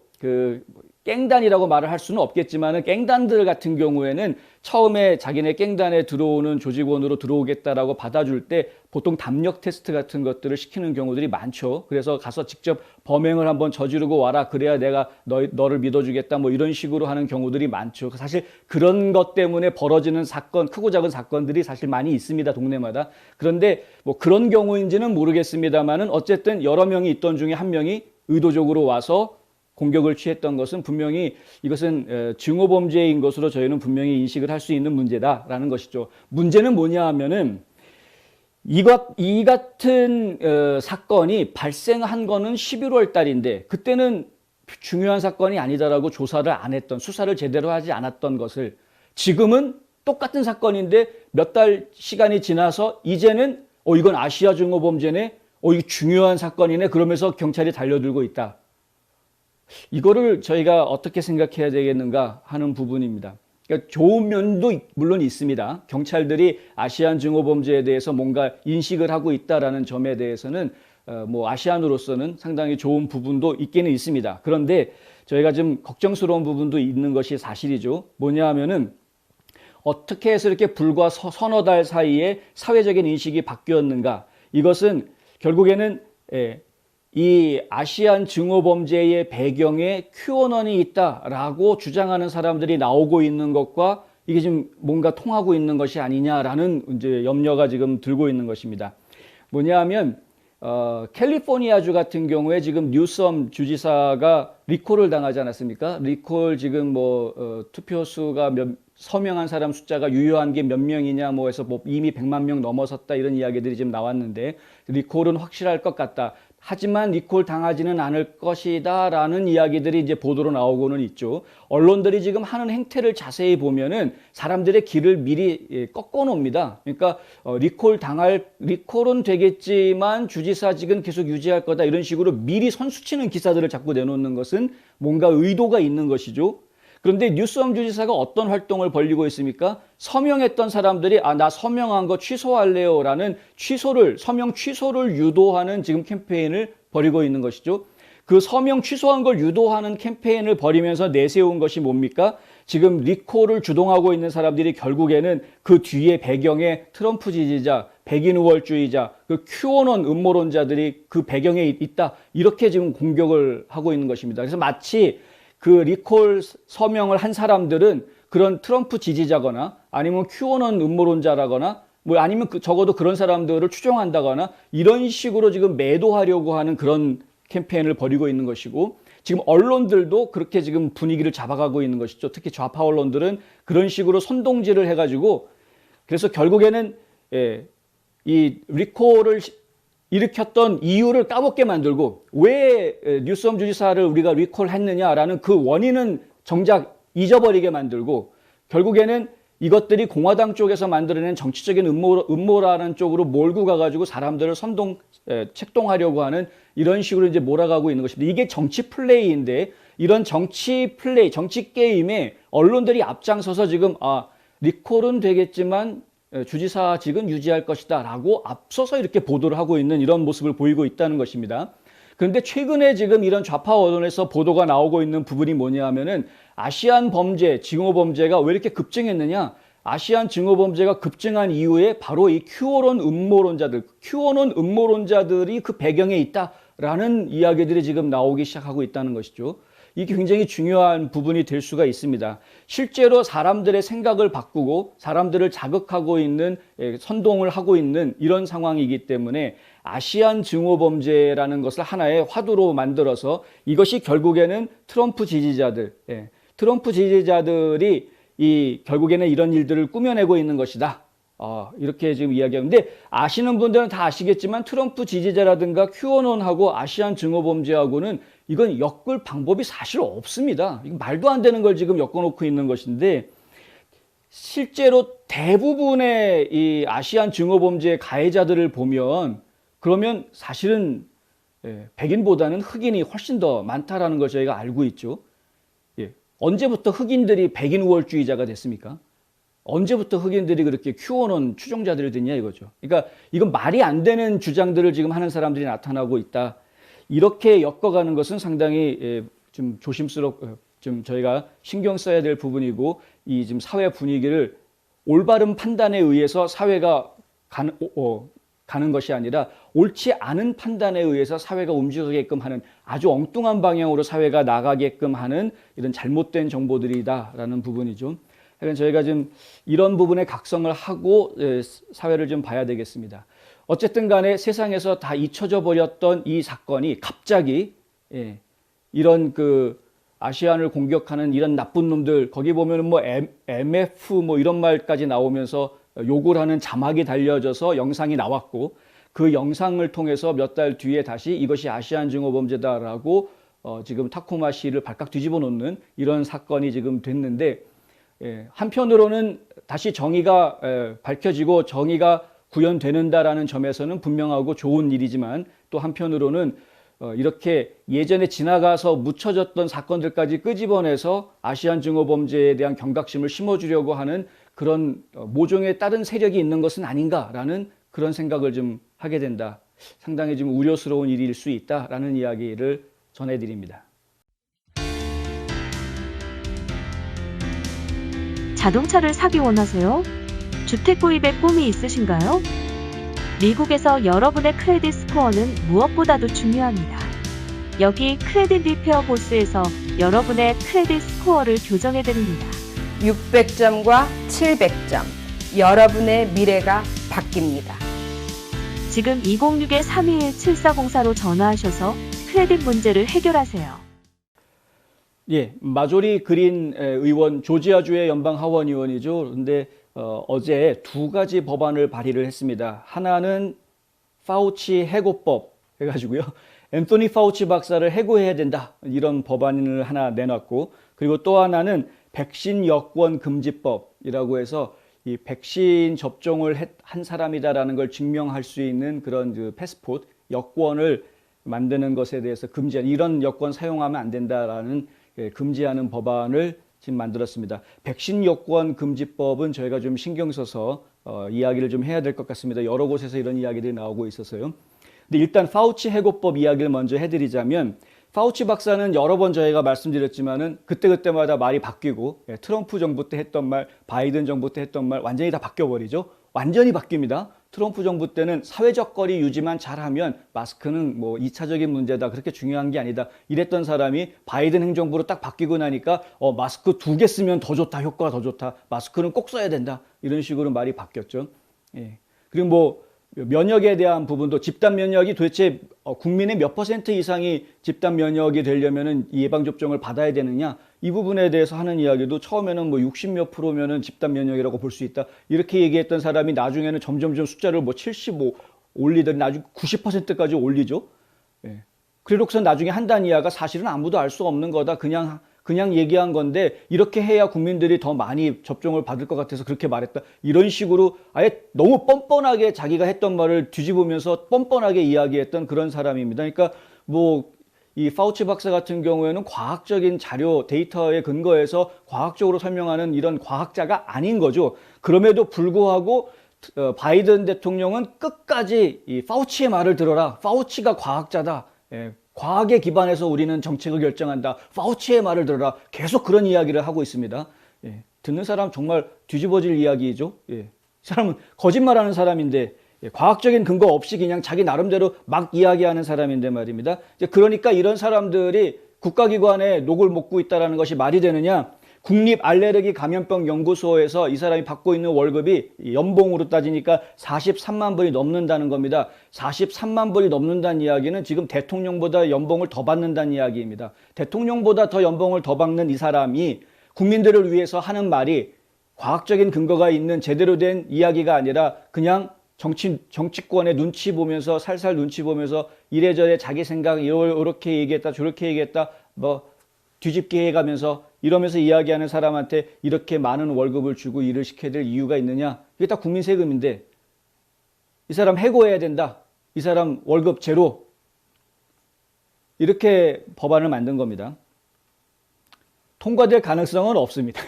깽단이라고 말을 할 수는 없겠지만은 깽단들 같은 경우에는 처음에 자기네 깽단에 들어오는 조직원으로 들어오겠다라고 받아줄 때 보통 담력 테스트 같은 것들을 시키는 경우들이 많죠. 그래서 가서 직접 범행을 한번 저지르고 와라. 그래야 내가 너를 믿어주겠다. 뭐 이런 식으로 하는 경우들이 많죠. 사실 그런 것 때문에 벌어지는 사건, 크고 작은 사건들이 사실 많이 있습니다. 동네마다. 그런데 뭐 그런 경우인지는 모르겠습니다만은 어쨌든 여러 명이 있던 중에 한 명이 의도적으로 와서 공격을 취했던 것은 분명히 이것은 증오범죄인 것으로 저희는 분명히 인식을 할 수 있는 문제다라는 것이죠. 문제는 뭐냐 하면은 이 같은 사건이 발생한 거는 11월 달인데 그때는 중요한 사건이 아니다라고 조사를 안 했던, 수사를 제대로 하지 않았던 것을 지금은 똑같은 사건인데 몇 달 시간이 지나서 이제는 이건 아시아 증오범죄네, 이게 중요한 사건이네, 그러면서 경찰이 달려들고 있다. 이거를 저희가 어떻게 생각해야 되겠는가 하는 부분입니다. 그러니까 좋은 면도 물론 있습니다. 경찰들이 아시안 증오범죄에 대해서 뭔가 인식을 하고 있다라는 점에 대해서는 뭐 아시안으로서는 상당히 좋은 부분도 있기는 있습니다. 그런데 저희가 좀 걱정스러운 부분도 있는 것이 사실이죠. 뭐냐 하면은 어떻게 해서 이렇게 불과 서너 달 사이에 사회적인 인식이 바뀌었는가? 이것은 결국에는 이 아시안 증오범죄의 배경에 QAnon이 있다라고 주장하는 사람들이 나오고 있는 것과 이게 지금 뭔가 통하고 있는 것이 아니냐라는 이제 염려가 지금 들고 있는 것입니다. 뭐냐 하면 캘리포니아주 같은 경우에 지금 뉴섬 주지사가 리콜을 당하지 않았습니까? 리콜 지금 투표수가 서명한 사람 숫자가 유효한 게 몇 명이냐 해서 이미 100만 명 넘어섰다 이런 이야기들이 지금 나왔는데 리콜은 확실할 것 같다. 하지만 리콜 당하지는 않을 것이다 라는 이야기들이 이제 보도로 나오고는 있죠. 언론들이 지금 하는 행태를 자세히 보면은 사람들의 길을 미리 꺾어 놓습니다. 그러니까 리콜은 되겠지만 주지사직은 계속 유지할 거다 이런 식으로 미리 선수치는 기사들을 자꾸 내놓는 것은 뭔가 의도가 있는 것이죠. 그런데 뉴섬 주지사가 어떤 활동을 벌이고 있습니까? 서명했던 사람들이 나 서명한 거 취소할래요 라는 서명 취소를 유도하는 지금 캠페인을 벌이고 있는 것이죠. 그 서명 취소한 걸 유도하는 캠페인을 벌이면서 내세운 것이 뭡니까? 지금 리콜을 주동하고 있는 사람들이 결국에는 그 뒤에 배경에 트럼프 지지자, 백인 우월주의자, 그 QAnon 음모론자들이 그 배경에 있다. 이렇게 지금 공격을 하고 있는 것입니다. 그래서 마치 그 리콜 서명을 한 사람들은 그런 트럼프 지지자거나 아니면 QAnon 음모론자라거나 아니면 적어도 그런 사람들을 추종한다거나 이런 식으로 지금 매도하려고 하는 그런 캠페인을 벌이고 있는 것이고 지금 언론들도 그렇게 지금 분위기를 잡아가고 있는 것이죠. 특히 좌파 언론들은 그런 식으로 선동질을 해가지고 그래서 결국에는 이 리콜을 일으켰던 이유를 까먹게 만들고 왜 뉴섬 주지사를 우리가 리콜했느냐라는 그 원인은 정작 잊어버리게 만들고 결국에는 이것들이 공화당 쪽에서 만들어낸 정치적인 음모라는 쪽으로 몰고 가가지고 사람들을 책동하려고 하는 이런 식으로 이제 몰아가고 있는 것입니다. 이게 정치 플레이인데 이런 정치 플레이, 정치 게임에 언론들이 앞장서서 지금 리콜은 되겠지만 주지사직은 유지할 것이다 라고 앞서서 이렇게 보도를 하고 있는 이런 모습을 보이고 있다는 것입니다. 그런데 최근에 지금 이런 좌파 언론에서 보도가 나오고 있는 부분이 뭐냐 하면은 아시안 범죄, 징후 범죄가 왜 이렇게 급증했느냐? 아시안 징후 범죄가 급증한 이유에 바로 이 QAnon 음모론자들이 그 배경에 있다라는 이야기들이 지금 나오기 시작하고 있다는 것이죠. 이게 굉장히 중요한 부분이 될 수가 있습니다. 실제로 사람들의 생각을 바꾸고 사람들을 자극하고 있는, 선동을 하고 있는 이런 상황이기 때문에 아시안 증오 범죄라는 것을 하나의 화두로 만들어서 이것이 결국에는 트럼프 지지자들이 결국에는 이런 일들을 꾸며내고 있는 것이다. 이렇게 지금 이야기하는데 아시는 분들은 다 아시겠지만 트럼프 지지자라든가 QAnon하고 아시안 증오 범죄하고는 이건 엮을 방법이 사실 없습니다. 이거 말도 안 되는 걸 지금 엮어놓고 있는 것인데 실제로 대부분의 이 아시안 증오 범죄 가해자들을 보면 그러면 사실은 백인보다는 흑인이 훨씬 더 많다라는 걸 저희가 알고 있죠. 언제부터 흑인들이 백인 우월주의자가 됐습니까? 언제부터 흑인들이 그렇게 QAnon 추종자들이 됐냐 이거죠. 그러니까 이건 말이 안 되는 주장들을 지금 하는 사람들이 나타나고 있다. 이렇게 엮어가는 것은 상당히 좀 좀 저희가 신경 써야 될 부분이고 이 지금 사회 분위기를 올바른 판단에 의해서 사회가 가는 것이 아니라 옳지 않은 판단에 의해서 사회가 움직이게끔 하는 아주 엉뚱한 방향으로 사회가 나가게끔 하는 이런 잘못된 정보들이다라는 부분이죠. 그러니까 저희가 좀 이런 부분에 각성을 하고 사회를 좀 봐야 되겠습니다. 어쨌든 간에 세상에서 다 잊혀져 버렸던 이 사건이 갑자기 이런 그 아시안을 공격하는 이런 나쁜 놈들 거기 보면은 MF 이런 말까지 나오면서 욕을 하는 자막이 달려져서 영상이 나왔고 그 영상을 통해서 몇 달 뒤에 다시 이것이 아시안 증오 범죄다라고 지금 타코마 씨를 발칵 뒤집어 놓는 이런 사건이 지금 됐는데 한편으로는 다시 정의가 밝혀지고 정의가 구현되는다라는 점에서는 분명하고 좋은 일이지만 또 한편으로는 이렇게 예전에 지나가서 묻혀졌던 사건들까지 끄집어내서 아시안 증오 범죄에 대한 경각심을 심어주려고 하는 그런 모종의 다른 세력이 있는 것은 아닌가라는 그런 생각을 좀 하게 된다. 상당히 좀 우려스러운 일일 수 있다라는 이야기를 전해드립니다. 자동차를 사기 원하세요? 주택 구입에 꿈이 있으신가요? 미국에서 여러분의 크레딧 스코어는 무엇보다도 중요합니다. 여기 크레딧 리페어 보스에서 여러분의 크레딧 스코어를 교정해드립니다. 600점과 700점, 여러분의 미래가 바뀝니다. 지금 206-321-7404로 전화하셔서 크레딧 문제를 해결하세요. 예, 마조리 그린 의원, 조지아주의 연방 하원 의원이죠. 그런데 어제 두 가지 법안을 발의를 했습니다. 하나는 파우치 해고법 해가지고요. 앤토니 파우치 박사를 해고해야 된다. 이런 법안을 하나 내놨고, 그리고 또 하나는 백신 여권 금지법이라고 해서 이 백신 접종을 한 사람이다라는 걸 증명할 수 있는 그런 그 패스포트, 여권을 만드는 것에 대해서 금지한, 이런 여권 사용하면 안 된다라는 금지하는 법안을 지금 만들었습니다. 백신 여권 금지법은 저희가 좀 신경 써서 이야기를 좀 해야 될 것 같습니다. 여러 곳에서 이런 이야기들이 나오고 있어서요. 근데 일단 파우치 해고법 이야기를 먼저 해드리자면, 파우치 박사는 여러 번 저희가 말씀드렸지만은 그때그때마다 말이 바뀌고, 트럼프 정부 때 했던 말, 바이든 정부 때 했던 말 완전히 다 바뀌어버리죠. 완전히 바뀝니다. 트럼프 정부 때는 사회적 거리 유지만 잘하면 마스크는 뭐 2차적인 문제다, 그렇게 중요한 게 아니다, 이랬던 사람이 바이든 행정부로 딱 바뀌고 나니까 마스크 2개 쓰면 더 좋다, 효과가 더 좋다, 마스크는 꼭 써야 된다, 이런 식으로 말이 바뀌었죠. 예. 그리고 뭐 면역에 대한 부분도, 집단 면역이 도대체 국민의 몇 % 이상이 집단 면역이 되려면은 예방접종을 받아야 되느냐, 이 부분에 대해서 하는 이야기도 처음에는 뭐 60몇 %면은 집단 면역이라고 볼 수 있다, 이렇게 얘기했던 사람이 나중에는 점점점 숫자를 뭐 75 올리더니 나중에 90%까지 올리죠. 예. 그래놓고서 나중에 한다는 이야기가 사실은 아무도 알 수 없는 거다, 그냥 얘기한 건데 이렇게 해야 국민들이 더 많이 접종을 받을 것 같아서 그렇게 말했다, 이런 식으로 아예 너무 뻔뻔하게 자기가 했던 말을 뒤집으면서 뻔뻔하게 이야기했던 그런 사람입니다. 그러니까 뭐 이 파우치 박사 같은 경우에는 과학적인 자료, 데이터에 근거해서 과학적으로 설명하는 이런 과학자가 아닌 거죠. 그럼에도 불구하고 바이든 대통령은 끝까지 이 파우치의 말을 들어라, 파우치가 과학자다, 과학에 기반해서 우리는 정책을 결정한다, 파우치의 말을 들어라, 계속 그런 이야기를 하고 있습니다. 듣는 사람 정말 뒤집어질 이야기죠. 이 사람은 거짓말하는 사람인데, 과학적인 근거 없이 그냥 자기 나름대로 막 이야기하는 사람인데 말입니다. 그러니까 이런 사람들이 국가기관에 녹을 먹고 있다는 것이 말이 되느냐. 국립알레르기감염병연구소에서 이 사람이 받고 있는 월급이 연봉으로 따지니까 43만 불이 넘는다는 겁니다. 43만 불이 넘는다는 이야기는 지금 대통령보다 연봉을 더 받는다는 이야기입니다. 대통령보다 더 연봉을 더 받는 이 사람이 국민들을 위해서 하는 말이 과학적인 근거가 있는 제대로 된 이야기가 아니라 그냥 정치권의 눈치 보면서, 살살 눈치 보면서 이래저래 자기 생각 이렇게 얘기했다, 저렇게 얘기했다, 뭐 뒤집게 해가면서 이러면서 이야기하는 사람한테 이렇게 많은 월급을 주고 일을 시켜야 될 이유가 있느냐. 이게 다 국민 세금인데 이 사람 해고해야 된다, 이 사람 월급 제로, 이렇게 법안을 만든 겁니다. 통과될 가능성은 없습니다.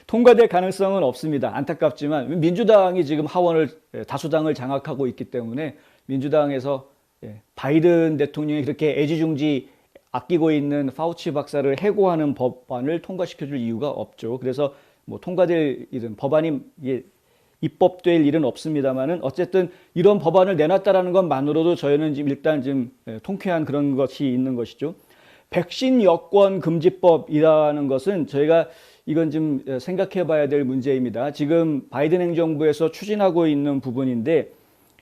통과될 가능성은 없습니다. 안타깝지만 민주당이 지금 하원을, 다수당을 장악하고 있기 때문에 민주당에서 바이든 대통령이 그렇게 애지중지 아끼고 있는 파우치 박사를 해고하는 법안을 통과시켜줄 이유가 없죠. 그래서 뭐 통과될 일은, 법안이 입법될 일은 없습니다만은 어쨌든 이런 법안을 내놨다라는 것만으로도 저희는 지금 일단 좀 통쾌한 그런 것이 있는 것이죠. 백신 여권 금지법이라는 것은 저희가 이건 좀 생각해 봐야 될 문제입니다. 지금 바이든 행정부에서 추진하고 있는 부분인데,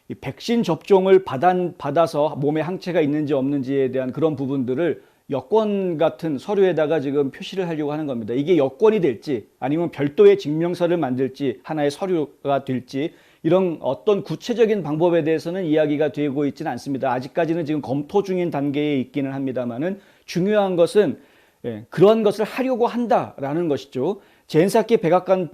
이 백신 접종을 받아서 몸에 항체가 있는지 없는지에 대한 그런 부분들을 여권 같은 서류에다가 지금 표시를 하려고 하는 겁니다. 이게 여권이 될지 아니면 별도의 증명서를 만들지 하나의 서류가 될지, 이런 어떤 구체적인 방법에 대해서는 이야기가 되고 있지는 않습니다. 아직까지는 지금 검토 중인 단계에 있기는 합니다만은 중요한 것은 그런 것을 하려고 한다라는 것이죠. 젠사키 백악관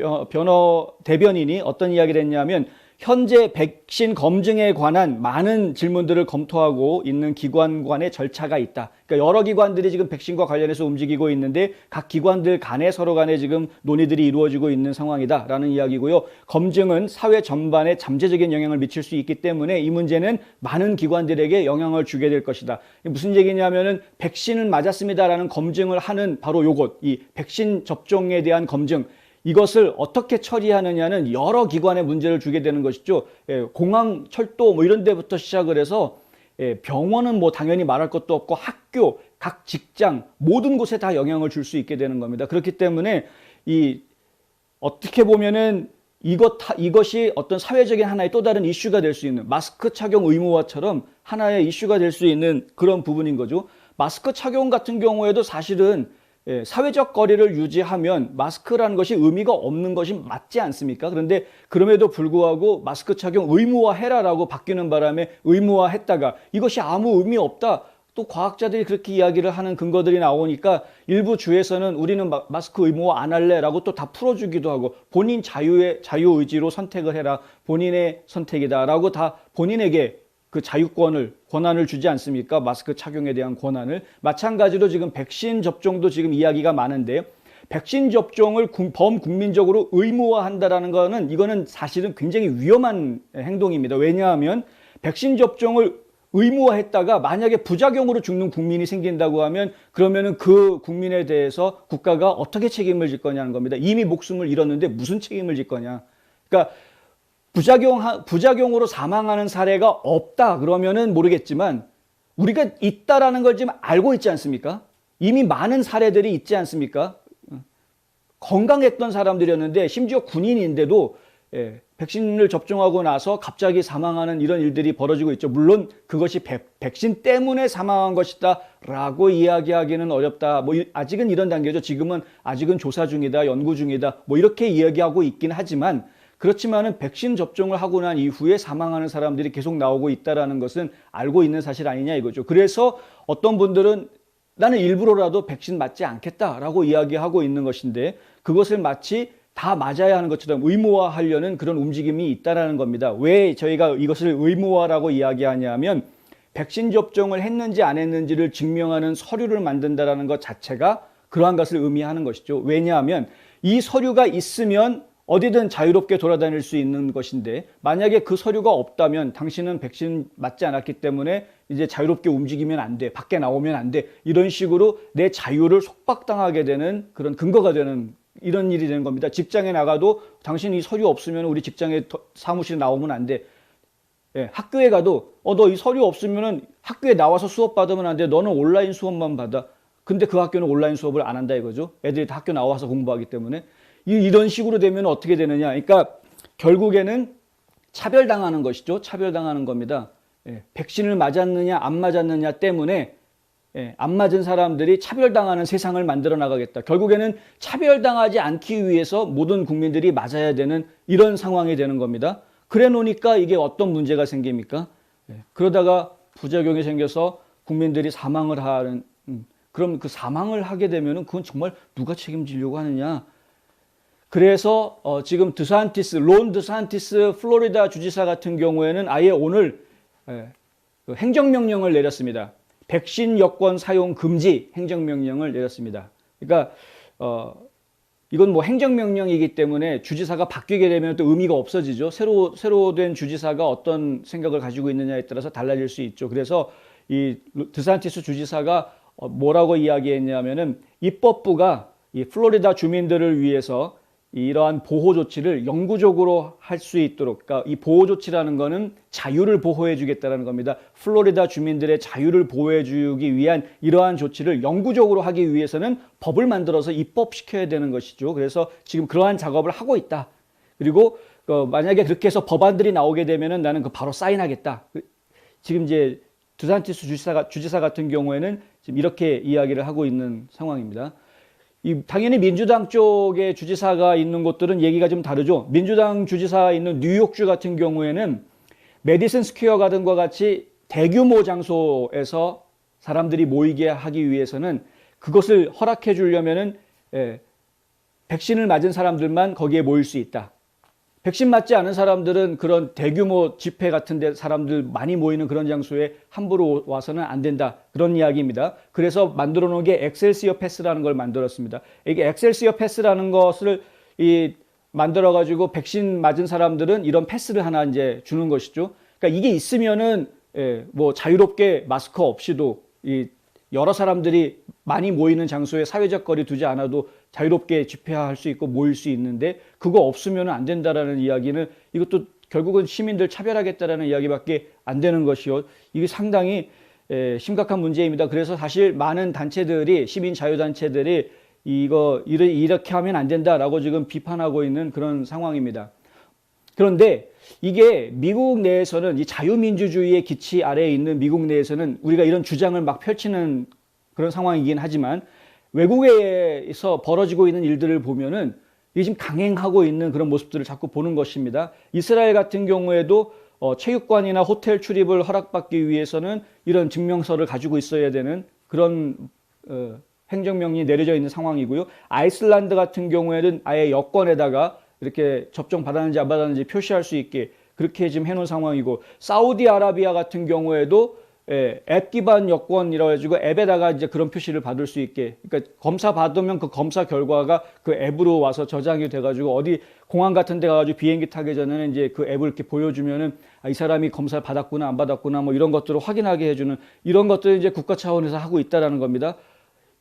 대변인이 어떤 이야기를 했냐면, 현재 백신 검증에 관한 많은 질문들을 검토하고 있는 기관 간의 절차가 있다. 그러니까 여러 기관들이 지금 백신과 관련해서 움직이고 있는데 각 기관들 간에 서로 간에 지금 논의들이 이루어지고 있는 상황이다라는 이야기고요. 검증은 사회 전반에 잠재적인 영향을 미칠 수 있기 때문에 이 문제는 많은 기관들에게 영향을 주게 될 것이다. 무슨 얘기냐면은 백신을 맞았습니다라는 검증을 하는 바로 요것, 이 백신 접종에 대한 검증, 이것을 어떻게 처리하느냐는 여러 기관에 문제를 주게 되는 것이죠. 공항, 철도 뭐 이런 데부터 시작을 해서 병원은 뭐 당연히 말할 것도 없고 학교, 각 직장 모든 곳에 다 영향을 줄 수 있게 되는 겁니다. 그렇기 때문에 이 어떻게 보면은 이것이 어떤 사회적인 하나의 또 다른 이슈가 될 수 있는 마스크 착용 의무화처럼 하나의 이슈가 될 수 있는 그런 부분인 거죠. 마스크 착용 같은 경우에도 사실은 사회적 거리를 유지하면 마스크라는 것이 의미가 없는 것이 맞지 않습니까? 그런데 그럼에도 불구하고 마스크 착용 의무화해라라고 바뀌는 바람에 의무화했다가 이것이 아무 의미 없다. 또 과학자들이 그렇게 이야기를 하는 근거들이 나오니까 일부 주에서는 우리는 마스크 의무화 안 할래라고 또 다 풀어주기도 하고 본인 자유의지로 선택을 해라. 본인의 선택이다라고 다 본인에게 그 권한을 주지 않습니까? 마스크 착용에 대한 권한을. 마찬가지로 지금 백신 접종도 지금 이야기가 많은데 백신 접종을 범국민적으로 의무화한다라는 거는 이거는 사실은 굉장히 위험한 행동입니다. 왜냐하면 백신 접종을 의무화했다가 만약에 부작용으로 죽는 국민이 생긴다고 하면 그러면은 그 국민에 대해서 국가가 어떻게 책임을 질 거냐는 겁니다. 이미 목숨을 잃었는데 무슨 책임을 질 거냐. 그러니까 부작용으로 사망하는 사례가 없다 그러면은 모르겠지만 우리가 있다라는 걸 지금 알고 있지 않습니까? 이미 많은 사례들이 있지 않습니까? 건강했던 사람들이었는데 심지어 군인인데도 백신을 접종하고 나서 갑자기 사망하는 이런 일들이 벌어지고 있죠. 물론 그것이 백신 때문에 사망한 것이다 라고 이야기하기는 어렵다. 아직은 이런 단계죠. 지금은 아직은 조사 중이다, 연구 중이다. 이렇게 이야기하고 있긴 하지만 그렇지만은 백신 접종을 하고 난 이후에 사망하는 사람들이 계속 나오고 있다라는 것은 알고 있는 사실 아니냐 이거죠. 그래서 어떤 분들은 나는 일부러라도 백신 맞지 않겠다라고 이야기하고 있는 것인데 그것을 마치 다 맞아야 하는 것처럼 의무화하려는 그런 움직임이 있다라는 겁니다. 왜 저희가 이것을 의무화라고 이야기하냐면 백신 접종을 했는지 안 했는지를 증명하는 서류를 만든다라는 것 자체가 그러한 것을 의미하는 것이죠. 왜냐하면 이 서류가 있으면 어디든 자유롭게 돌아다닐 수 있는 것인데 만약에 그 서류가 없다면 당신은 백신 맞지 않았기 때문에 이제 자유롭게 움직이면 안 돼. 밖에 나오면 안 돼. 이런 식으로 내 자유를 속박당하게 되는 그런 근거가 되는 이런 일이 되는 겁니다. 직장에 나가도 당신 이 서류 없으면 우리 직장에 사무실에 나오면 안 돼. 학교에 가도 너 이 서류 없으면 학교에 나와서 수업 받으면 안 돼. 너는 온라인 수업만 받아. 근데 그 학교는 온라인 수업을 안 한다 이거죠. 애들이 다 학교 나와서 공부하기 때문에. 이런 식으로 되면 어떻게 되느냐. 그러니까 결국에는 차별당하는 것이죠. 차별당하는 겁니다. 백신을 맞았느냐 안 맞았느냐 때문에 안 맞은 사람들이 차별당하는 세상을 만들어 나가겠다. 결국에는 차별당하지 않기 위해서 모든 국민들이 맞아야 되는 이런 상황이 되는 겁니다. 그래 놓으니까 이게 어떤 문제가 생깁니까? 그러다가 부작용이 생겨서 국민들이 사망을 하는 그럼 그 사망을 하게 되면은 그건 정말 누가 책임지려고 하느냐? 그래서 지금 론 드산티스 플로리다 주지사 같은 경우에는 아예 오늘 행정명령을 내렸습니다. 백신 여권 사용 금지 행정명령을 내렸습니다. 그러니까 이건 뭐 행정명령이기 때문에 주지사가 바뀌게 되면 또 의미가 없어지죠. 새로 된 주지사가 어떤 생각을 가지고 있느냐에 따라서 달라질 수 있죠. 그래서 이 드산티스 주지사가 뭐라고 이야기했냐면은 입법부가 이 플로리다 주민들을 위해서 이러한 보호 조치를 영구적으로 할 수 있도록, 그러니까 이 보호 조치라는 거는 자유를 보호해 주겠다는 겁니다. 플로리다 주민들의 자유를 보호해 주기 위한 이러한 조치를 영구적으로 하기 위해서는 법을 만들어서 입법시켜야 되는 것이죠. 그래서 지금 그러한 작업을 하고 있다. 그리고 만약에 그렇게 해서 법안들이 나오게 되면은 나는 바로 사인하겠다. 지금 이제 드산티스 주지사 같은 경우에는 지금 이렇게 이야기를 하고 있는 상황입니다. 당연히 민주당 쪽에 주지사가 있는 곳들은 얘기가 좀 다르죠. 민주당 주지사 있는 뉴욕주 같은 경우에는 메디슨 스퀘어 가든과 같이 대규모 장소에서 사람들이 모이게 하기 위해서는 그것을 허락해 주려면은 백신을 맞은 사람들만 거기에 모일 수 있다. 백신 맞지 않은 사람들은 그런 대규모 집회 같은 데 사람들 많이 모이는 그런 장소에 함부로 와서는 안 된다. 그런 이야기입니다. 그래서 만들어 놓은 게 엑셀시어 패스라는 걸 만들었습니다. 이게 엑셀시어 패스라는 것을 만들어 가지고 백신 맞은 사람들은 이런 패스를 하나 이제 주는 것이죠. 그러니까 이게 있으면은 뭐 자유롭게 마스크 없이도 여러 사람들이 많이 모이는 장소에 사회적 거리 두지 않아도 자유롭게 집회할 수 있고 모일 수 있는데 그거 없으면 안 된다라는 이야기는 이것도 결국은 시민들 차별하겠다라는 이야기밖에 안 되는 것이요. 이게 상당히 심각한 문제입니다. 그래서 사실 많은 단체들이 시민 자유단체들이 이렇게 하면 안 된다라고 지금 비판하고 있는 그런 상황입니다. 그런데 이게 미국 내에서는 이 자유민주주의의 기치 아래에 있는 미국 내에서는 우리가 이런 주장을 막 펼치는 그런 상황이긴 하지만 외국에서 벌어지고 있는 일들을 보면은 이게 지금 강행하고 있는 그런 모습들을 자꾸 보는 것입니다. 이스라엘 같은 경우에도 체육관이나 호텔 출입을 허락받기 위해서는 이런 증명서를 가지고 있어야 되는 그런 행정명령이 내려져 있는 상황이고요. 아이슬란드 같은 경우에는 아예 여권에다가 이렇게 접종 받았는지 안 받았는지 표시할 수 있게 그렇게 지금 해놓은 상황이고, 사우디아라비아 같은 경우에도 앱 기반 여권이라고 해가지고 앱에다가 이제 그런 표시를 받을 수 있게, 그러니까 검사 받으면 그 검사 결과가 그 앱으로 와서 저장이 돼가지고 어디 공항 같은 데 가가지고 비행기 타기 전에는 이제 그 앱을 이렇게 보여주면은 이 사람이 검사를 받았구나 안 받았구나 뭐 이런 것들을 확인하게 해주는 이런 것들을 이제 국가 차원에서 하고 있다라는 겁니다.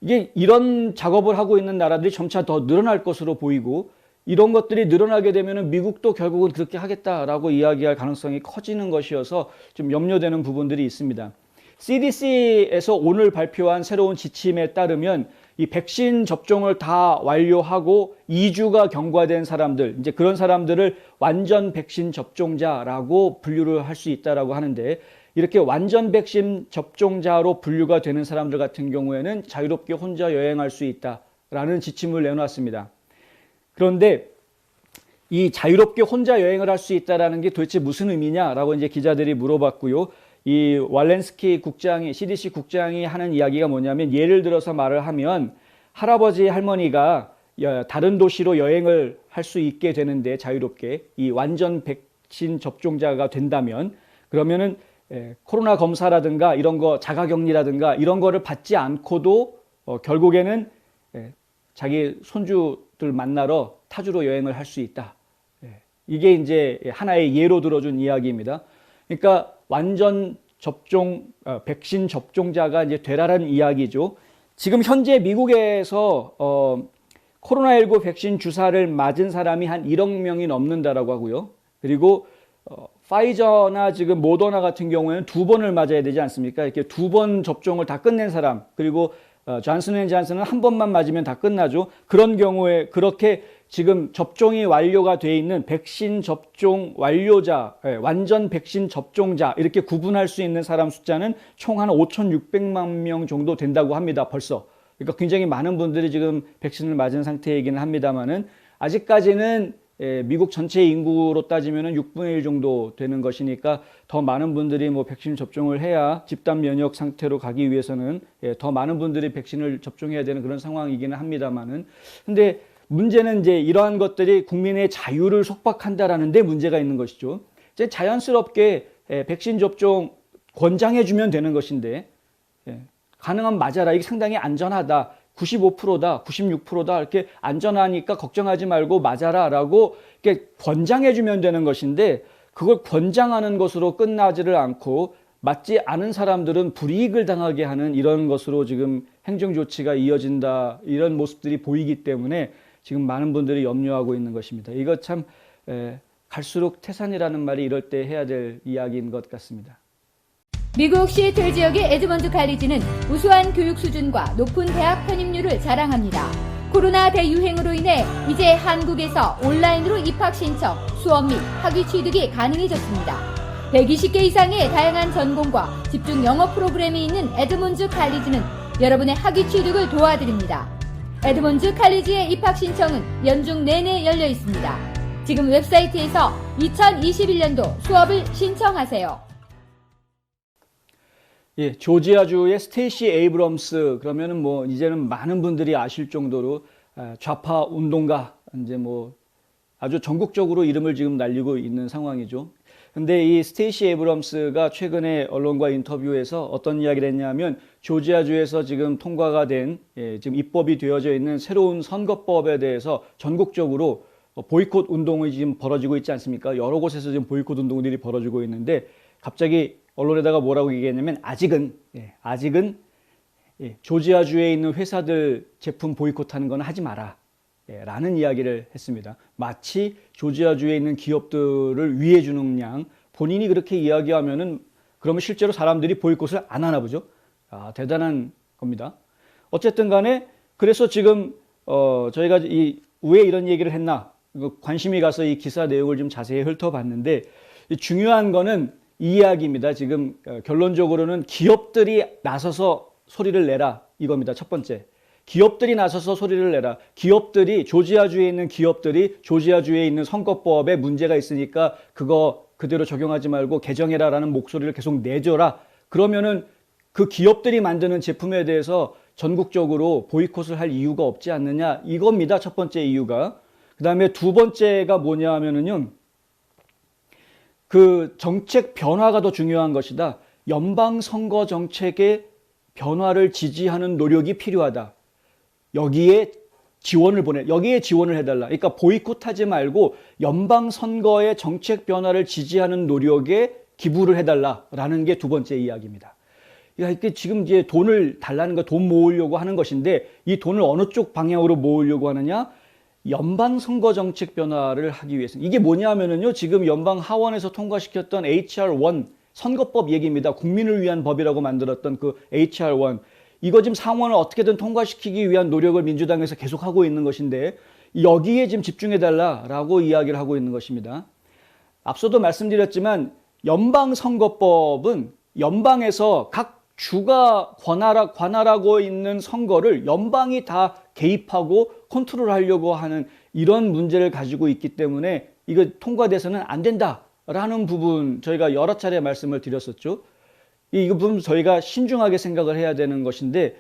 이게 이런 작업을 하고 있는 나라들이 점차 더 늘어날 것으로 보이고, 이런 것들이 늘어나게 되면은 미국도 결국은 그렇게 하겠다라고 이야기할 가능성이 커지는 것이어서 좀 염려되는 부분들이 있습니다. CDC에서 오늘 발표한 새로운 지침에 따르면 이 백신 접종을 다 완료하고 2주가 경과된 사람들, 이제 그런 사람들을 완전 백신 접종자라고 분류를 할 수 있다라고 하는데, 이렇게 완전 백신 접종자로 분류가 되는 사람들 같은 경우에는 자유롭게 혼자 여행할 수 있다라는 지침을 내놨습니다. 그런데 이 자유롭게 혼자 여행을 할 수 있다라는 게 도대체 무슨 의미냐라고 이제 기자들이 물어봤고요. 이 왈렌스키 국장이, CDC 국장이 하는 이야기가 뭐냐면, 예를 들어서 말을 하면 할아버지 할머니가 다른 도시로 여행을 할 수 있게 되는데, 자유롭게 이 완전 백신 접종자가 된다면, 그러면은 코로나 검사라든가 이런 거 자가격리라든가 이런 거를 받지 않고도 결국에는 자기 손주들 만나러 타주로 여행을 할 수 있다. 이게 이제 하나의 예로 들어준 이야기입니다. 그러니까 완전 접종, 백신 접종자가 이제 되라는 이야기죠. 지금 현재 미국에서 코로나19 백신 주사를 맞은 사람이 한 1억 명이 넘는다라고 하고요. 그리고 파이저나 지금 모더나 같은 경우에는 2번을 맞아야 되지 않습니까? 이렇게 2번 접종을 다 끝낸 사람, 그리고 존슨앤존슨은 한 번만 맞으면 다 끝나죠. 그런 경우에 그렇게 지금 접종이 완료가 돼 있는 백신 접종 완료자, 완전 백신 접종자 이렇게 구분할 수 있는 사람 숫자는 총 한 5,600만 명 정도 된다고 합니다. 벌써. 그러니까 굉장히 많은 분들이 지금 백신을 맞은 상태이기는 합니다만은 아직까지는 미국 전체 인구로 따지면은 6분의 1 정도 되는 것이니까 더 많은 분들이 뭐 백신 접종을 해야 집단 면역 상태로 가기 위해서는 더 많은 분들이 백신을 접종해야 되는 그런 상황이기는 합니다만은, 근데 문제는 이제 이러한 것들이 국민의 자유를 속박한다라는 데 문제가 있는 것이죠. 이제 자연스럽게 백신 접종 권장해주면 되는 것인데, 가능하면 맞아라. 이게 상당히 안전하다. 95%다, 96%다, 이렇게 안전하니까 걱정하지 말고 맞아라 라고 이렇게 권장해주면 되는 것인데, 그걸 권장하는 것으로 끝나지를 않고 맞지 않은 사람들은 불이익을 당하게 하는 이런 것으로 지금 행정조치가 이어진다, 이런 모습들이 보이기 때문에 지금 많은 분들이 염려하고 있는 것입니다. 이거 참 갈수록 태산이라는 말이 이럴 때 해야 될 이야기인 것 같습니다. 미국 시애틀 지역의 에드먼드 칼리지는 우수한 교육 수준과 높은 대학 편입률을 자랑합니다. 코로나 대유행으로 인해 이제 한국에서 온라인으로 입학 신청, 수업 및 학위 취득이 가능해졌습니다. 120개 이상의 다양한 전공과 집중 영어 프로그램이 있는 에드먼드 칼리지는 여러분의 학위 취득을 도와드립니다. 에드먼드 칼리지의 입학 신청은 연중 내내 열려 있습니다. 지금 웹사이트에서 2021년도 수업을 신청하세요. 예, 조지아주의 스테이시 에이브럼스, 그러면은 뭐 이제는 많은 분들이 아실 정도로 좌파 운동가, 이제 뭐 아주 전국적으로 이름을 지금 날리고 있는 상황이죠. 근데 이 스테이시 에이브럼스가 최근에 언론과 인터뷰에서 어떤 이야기를 했냐면, 조지아주에서 지금 통과가 된 지금 입법이 되어져 있는 새로운 선거법에 대해서 전국적으로 보이콧 운동이 지금 벌어지고 있지 않습니까? 여러 곳에서 지금 보이콧 운동들이 벌어지고 있는데, 갑자기 언론에다가 뭐라고 얘기했냐면, 아직은 조지아주에 있는 회사들 제품 보이콧하는 건 하지 마라 라는 이야기를 했습니다. 마치 조지아주에 있는 기업들을 위해 주는 양, 본인이 그렇게 이야기하면은 그러면 실제로 사람들이 보이콧을 안 하나 보죠. 대단한 겁니다. 어쨌든 간에 그래서 지금 저희가 왜 이런 얘기를 했나, 관심이 가서 이 기사 내용을 좀 자세히 훑어봤는데 중요한 거는 이 이야기입니다. 지금 결론적으로는 기업들이 나서서 소리를 내라 이겁니다. 첫 번째. 기업들이 나서서 소리를 내라. 기업들이 조지아주에 있는 기업들이 조지아주에 있는 선거법에 문제가 있으니까 그거 그대로 적용하지 말고 개정해라라는 목소리를 계속 내줘라. 그러면은 그 기업들이 만드는 제품에 대해서 전국적으로 보이콧을 할 이유가 없지 않느냐 이겁니다. 첫 번째 이유가. 그 다음에 두 번째가 뭐냐 하면은요. 그 정책 변화가 더 중요한 것이다. 연방선거 정책의 변화를 지지하는 노력이 필요하다. 여기에 지원을 해달라. 그러니까 보이콧하지 말고 연방선거의 정책 변화를 지지하는 노력에 기부를 해달라라는 게 두 번째 이야기입니다. 그러니까 지금 이제 돈을 달라는 거, 돈 모으려고 하는 것인데 이 돈을 어느 쪽 방향으로 모으려고 하느냐? 연방선거 정책 변화를 하기 위해서. 이게 뭐냐면은요, 지금 연방 하원에서 통과시켰던 HR1 선거법 얘기입니다. 국민을 위한 법이라고 만들었던 그 HR1. 이거 지금 상원을 어떻게든 통과시키기 위한 노력을 민주당에서 계속하고 있는 것인데 여기에 지금 집중해달라라고 이야기를 하고 있는 것입니다. 앞서도 말씀드렸지만 연방선거법은 연방에서 각 주가 관할하고 있는 선거를 연방이 다 개입하고 컨트롤하려고 하는 이런 문제를 가지고 있기 때문에 이거 통과돼서는 안 된다라는 부분 저희가 여러 차례 말씀을 드렸었죠. 이 부분 저희가 신중하게 생각을 해야 되는 것인데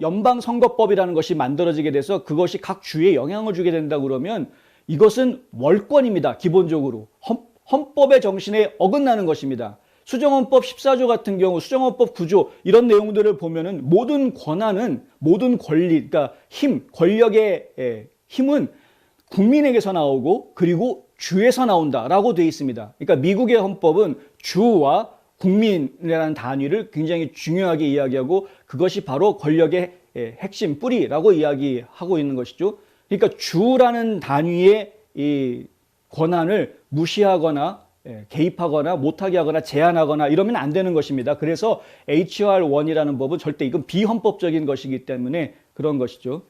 연방선거법이라는 것이 만들어지게 돼서 그것이 각 주에 영향을 주게 된다 그러면 이것은 월권입니다. 기본적으로 헌법의 정신에 어긋나는 것입니다. 수정헌법 14조 같은 경우 수정헌법 9조 이런 내용들을 보면은 모든 권한은 모든 권리 그러니까 권력의 힘은 국민에게서 나오고 그리고 주에서 나온다라고 되어 있습니다. 그러니까 미국의 헌법은 주와 국민이라는 단위를 굉장히 중요하게 이야기하고 그것이 바로 권력의 핵심 뿌리라고 이야기하고 있는 것이죠. 그러니까 주라는 단위의 이 권한을 무시하거나 개입하거나 못하게 하거나 제한하거나 이러면 안 되는 것입니다. 그래서 HR1이라는 법은 절대 이건 비헌법적인 것이기 때문에 그런 것이죠.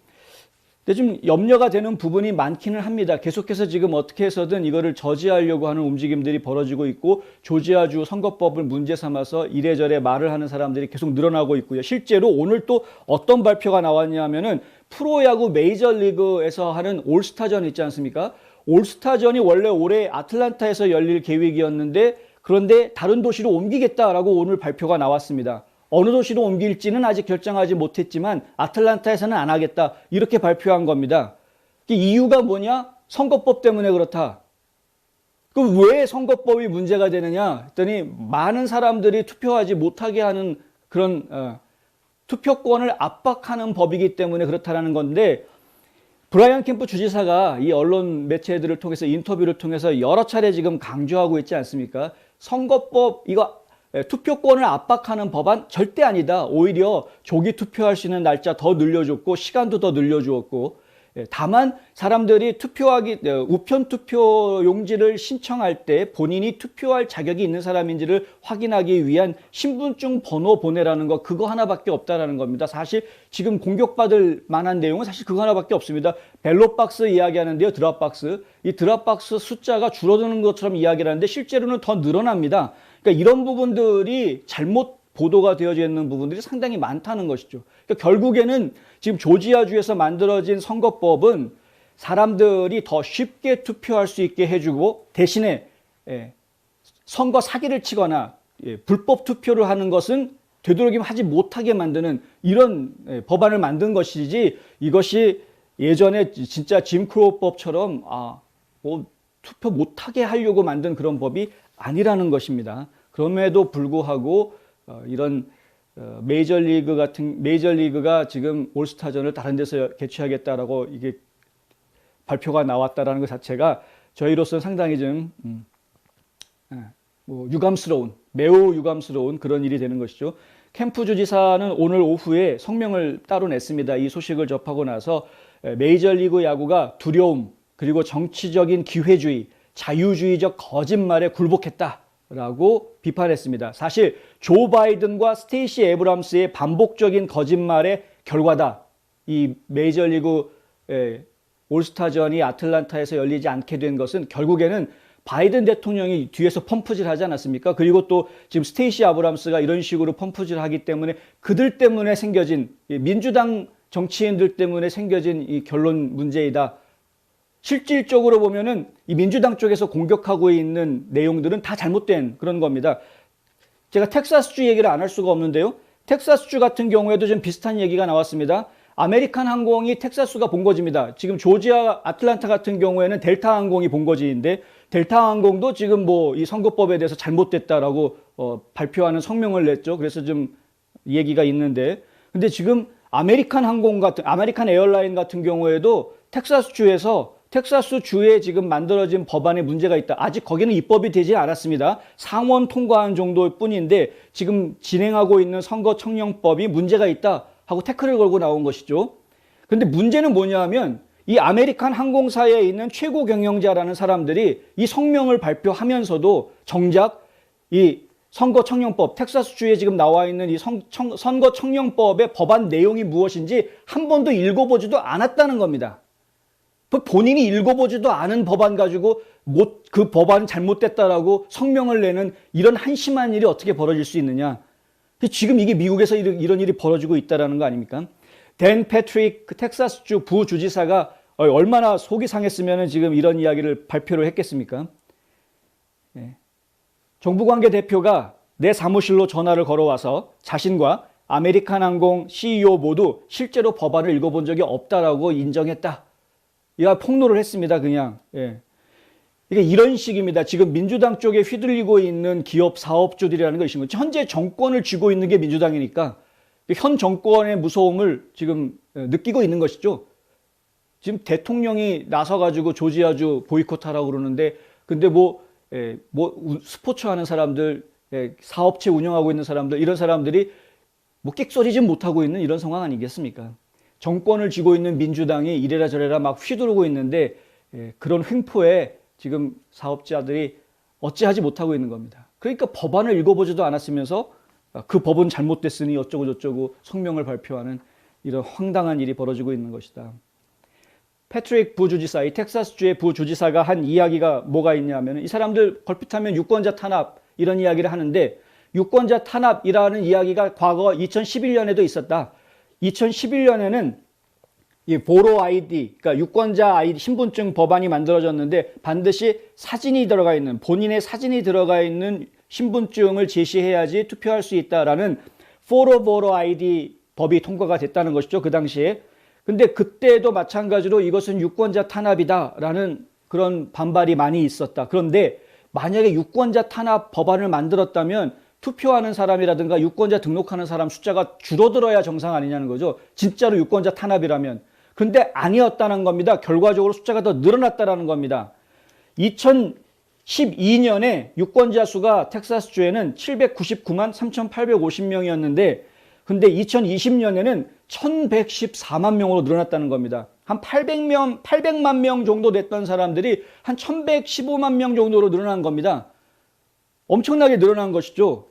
근데 좀 염려가 되는 부분이 많기는 합니다. 계속해서 지금 어떻게 해서든 이거를 저지하려고 하는 움직임들이 벌어지고 있고 조지아주 선거법을 문제 삼아서 이래저래 말을 하는 사람들이 계속 늘어나고 있고요. 실제로 오늘 또 어떤 발표가 나왔냐면은 프로야구 메이저리그에서 하는 올스타전 있지 않습니까? 올스타전이 원래 올해 아틀란타에서 열릴 계획이었는데 그런데 다른 도시로 옮기겠다라고 오늘 발표가 나왔습니다. 어느 도시로 옮길지는 아직 결정하지 못했지만 아틀란타에서는 안 하겠다 이렇게 발표한 겁니다. 이유가 뭐냐? 선거법 때문에 그렇다. 그럼 왜 선거법이 문제가 되느냐 했더니 많은 사람들이 투표하지 못하게 하는 그런 투표권을 압박하는 법이기 때문에 그렇다는 건데 브라이언 캠프 주지사가 이 언론 매체들을 통해서 인터뷰를 통해서 여러 차례 지금 강조하고 있지 않습니까? 선거법 이거 투표권을 압박하는 법안 절대 아니다. 오히려 조기 투표할 수 있는 날짜 더 늘려줬고 시간도 더 늘려주었고 다만 사람들이 우편 투표 용지를 신청할 때 본인이 투표할 자격이 있는 사람인지를 확인하기 위한 신분증 번호 보내라는 거 그거 하나밖에 없다라는 겁니다. 사실 지금 공격받을 만한 내용은 사실 그거 하나밖에 없습니다. 벨롯박스 이야기하는데요. 드랍박스. 이 드랍박스 숫자가 줄어드는 것처럼 이야기를 하는데 실제로는 더 늘어납니다. 그러니까 이런 부분들이 잘못 보도가 되어져 있는 부분들이 상당히 많다는 것이죠. 그러니까 결국에는 지금 조지아주에서 만들어진 선거법은 사람들이 더 쉽게 투표할 수 있게 해주고 대신에 선거 사기를 치거나 불법 투표를 하는 것은 되도록이면 하지 못하게 만드는 이런 법안을 만든 것이지 이것이 예전에 진짜 짐 크로우법처럼 투표 못하게 하려고 만든 그런 법이 아니라는 것입니다. 그럼에도 불구하고 이런 메이저리그가 지금 올스타전을 다른 데서 개최하겠다라고 이게 발표가 나왔다라는 것 자체가 저희로서는 상당히 좀 매우 유감스러운 그런 일이 되는 것이죠. 캠프 주지사는 오늘 오후에 성명을 따로 냈습니다. 이 소식을 접하고 나서 메이저리그 야구가 두려움 그리고 정치적인 기회주의, 자유주의적 거짓말에 굴복했다라고 비판했습니다. 사실 조 바이든과 스테이시 에브람스의 반복적인 거짓말의 결과다. 이 메이저리그 올스타전이 아틀란타에서 열리지 않게 된 것은 결국에는 바이든 대통령이 뒤에서 펌프질 하지 않았습니까? 그리고 또 지금 스테이시 아브람스가 이런 식으로 펌프질 하기 때문에 그들 때문에 생겨진, 민주당 정치인들 때문에 생겨진 이 결론 문제이다. 실질적으로 보면은 이 민주당 쪽에서 공격하고 있는 내용들은 다 잘못된 그런 겁니다. 제가 텍사스주 얘기를 안 할 수가 없는데요. 텍사스주 같은 경우에도 좀 비슷한 얘기가 나왔습니다. 아메리칸 항공이 텍사스가 본거지입니다. 지금 조지아 아틀란타 같은 경우에는 델타 항공이 본거지인데 델타 항공도 지금 뭐 이 선거법에 대해서 잘못됐다라고 발표하는 성명을 냈죠. 그래서 좀 얘기가 있는데, 근데 지금 아메리칸 에어라인 같은 경우에도 텍사스 주에 지금 만들어진 법안에 문제가 있다. 아직 거기는 입법이 되지 않았습니다. 상원 통과한 정도일 뿐인데 지금 진행하고 있는 선거 청년법이 문제가 있다 하고 태클을 걸고 나온 것이죠. 그런데 문제는 뭐냐 하면 이 아메리칸 항공사에 있는 최고 경영자라는 사람들이 이 성명을 발표하면서도 정작 이 선거 청년법, 텍사스주에 지금 나와 있는 이 선거 청년법의 법안 내용이 무엇인지 한 번도 읽어보지도 않았다는 겁니다. 본인이 읽어보지도 않은 법안 가지고 그 법안은 잘못됐다라고 성명을 내는 이런 한심한 일이 어떻게 벌어질 수 있느냐. 지금 이게 미국에서 이런 일이 벌어지고 있다는 거 아닙니까? 댄 패트릭 텍사스주 부주지사가 얼마나 속이 상했으면 지금 이런 이야기를 발표를 했겠습니까? 정부관계 대표가 내 사무실로 전화를 걸어와서 자신과 아메리칸 항공 CEO 모두 실제로 법안을 읽어본 적이 없다라고 인정했다. 이가 폭로를 했습니다. 그냥. 이게 이런 식입니다. 지금 민주당 쪽에 휘둘리고 있는 기업 사업주들이라는 것인 거죠. 현재 정권을 쥐고 있는 게 민주당이니까 현 정권의 무서움을 지금 느끼고 있는 것이죠. 지금 대통령이 나서가지고 조지아주 보이콧하라고 그러는데, 근데 스포츠 하는 사람들, 사업체 운영하고 있는 사람들, 이런 사람들이 끽소리 좀 못하고 있는 이런 상황 아니겠습니까? 정권을 쥐고 있는 민주당이 이래라 저래라 막 휘두르고 있는데 그런 횡포에 지금 사업자들이 어찌하지 못하고 있는 겁니다. 그러니까 법안을 읽어보지도 않았으면서 그 법은 잘못됐으니 어쩌고 저쩌고 성명을 발표하는 이런 황당한 일이 벌어지고 있는 것이다. 패트릭 부주지사, 이 텍사스주의 부주지사가 한 이야기가 뭐가 있냐면, 이 사람들 걸핏하면 유권자 탄압 이런 이야기를 하는데, 유권자 탄압이라는 이야기가 과거 2011년에도 있었다. 2011년에는 이 보로 아이디, 그러니까 유권자 아이디 신분증 법안이 만들어졌는데 반드시 사진이 들어가 있는, 본인의 사진이 들어가 있는 신분증을 제시해야지 투표할 수 있다라는 포로 보로 아이디 법이 통과가 됐다는 것이죠. 그 당시에. 근데 그때도 마찬가지로 이것은 유권자 탄압이다라는 그런 반발이 많이 있었다. 그런데 만약에 유권자 탄압 법안을 만들었다면 투표하는 사람이라든가 유권자 등록하는 사람 숫자가 줄어들어야 정상 아니냐는 거죠. 진짜로 유권자 탄압이라면. 그런데 아니었다는 겁니다. 결과적으로 숫자가 더 늘어났다는 겁니다. 2012년에 유권자 수가 텍사스주에는 799만 3,850명이었는데 근데 2020년에는 1,114만 명으로 늘어났다는 겁니다. 한 800만 명 정도 됐던 사람들이 한 1,115만 명 정도로 늘어난 겁니다. 엄청나게 늘어난 것이죠.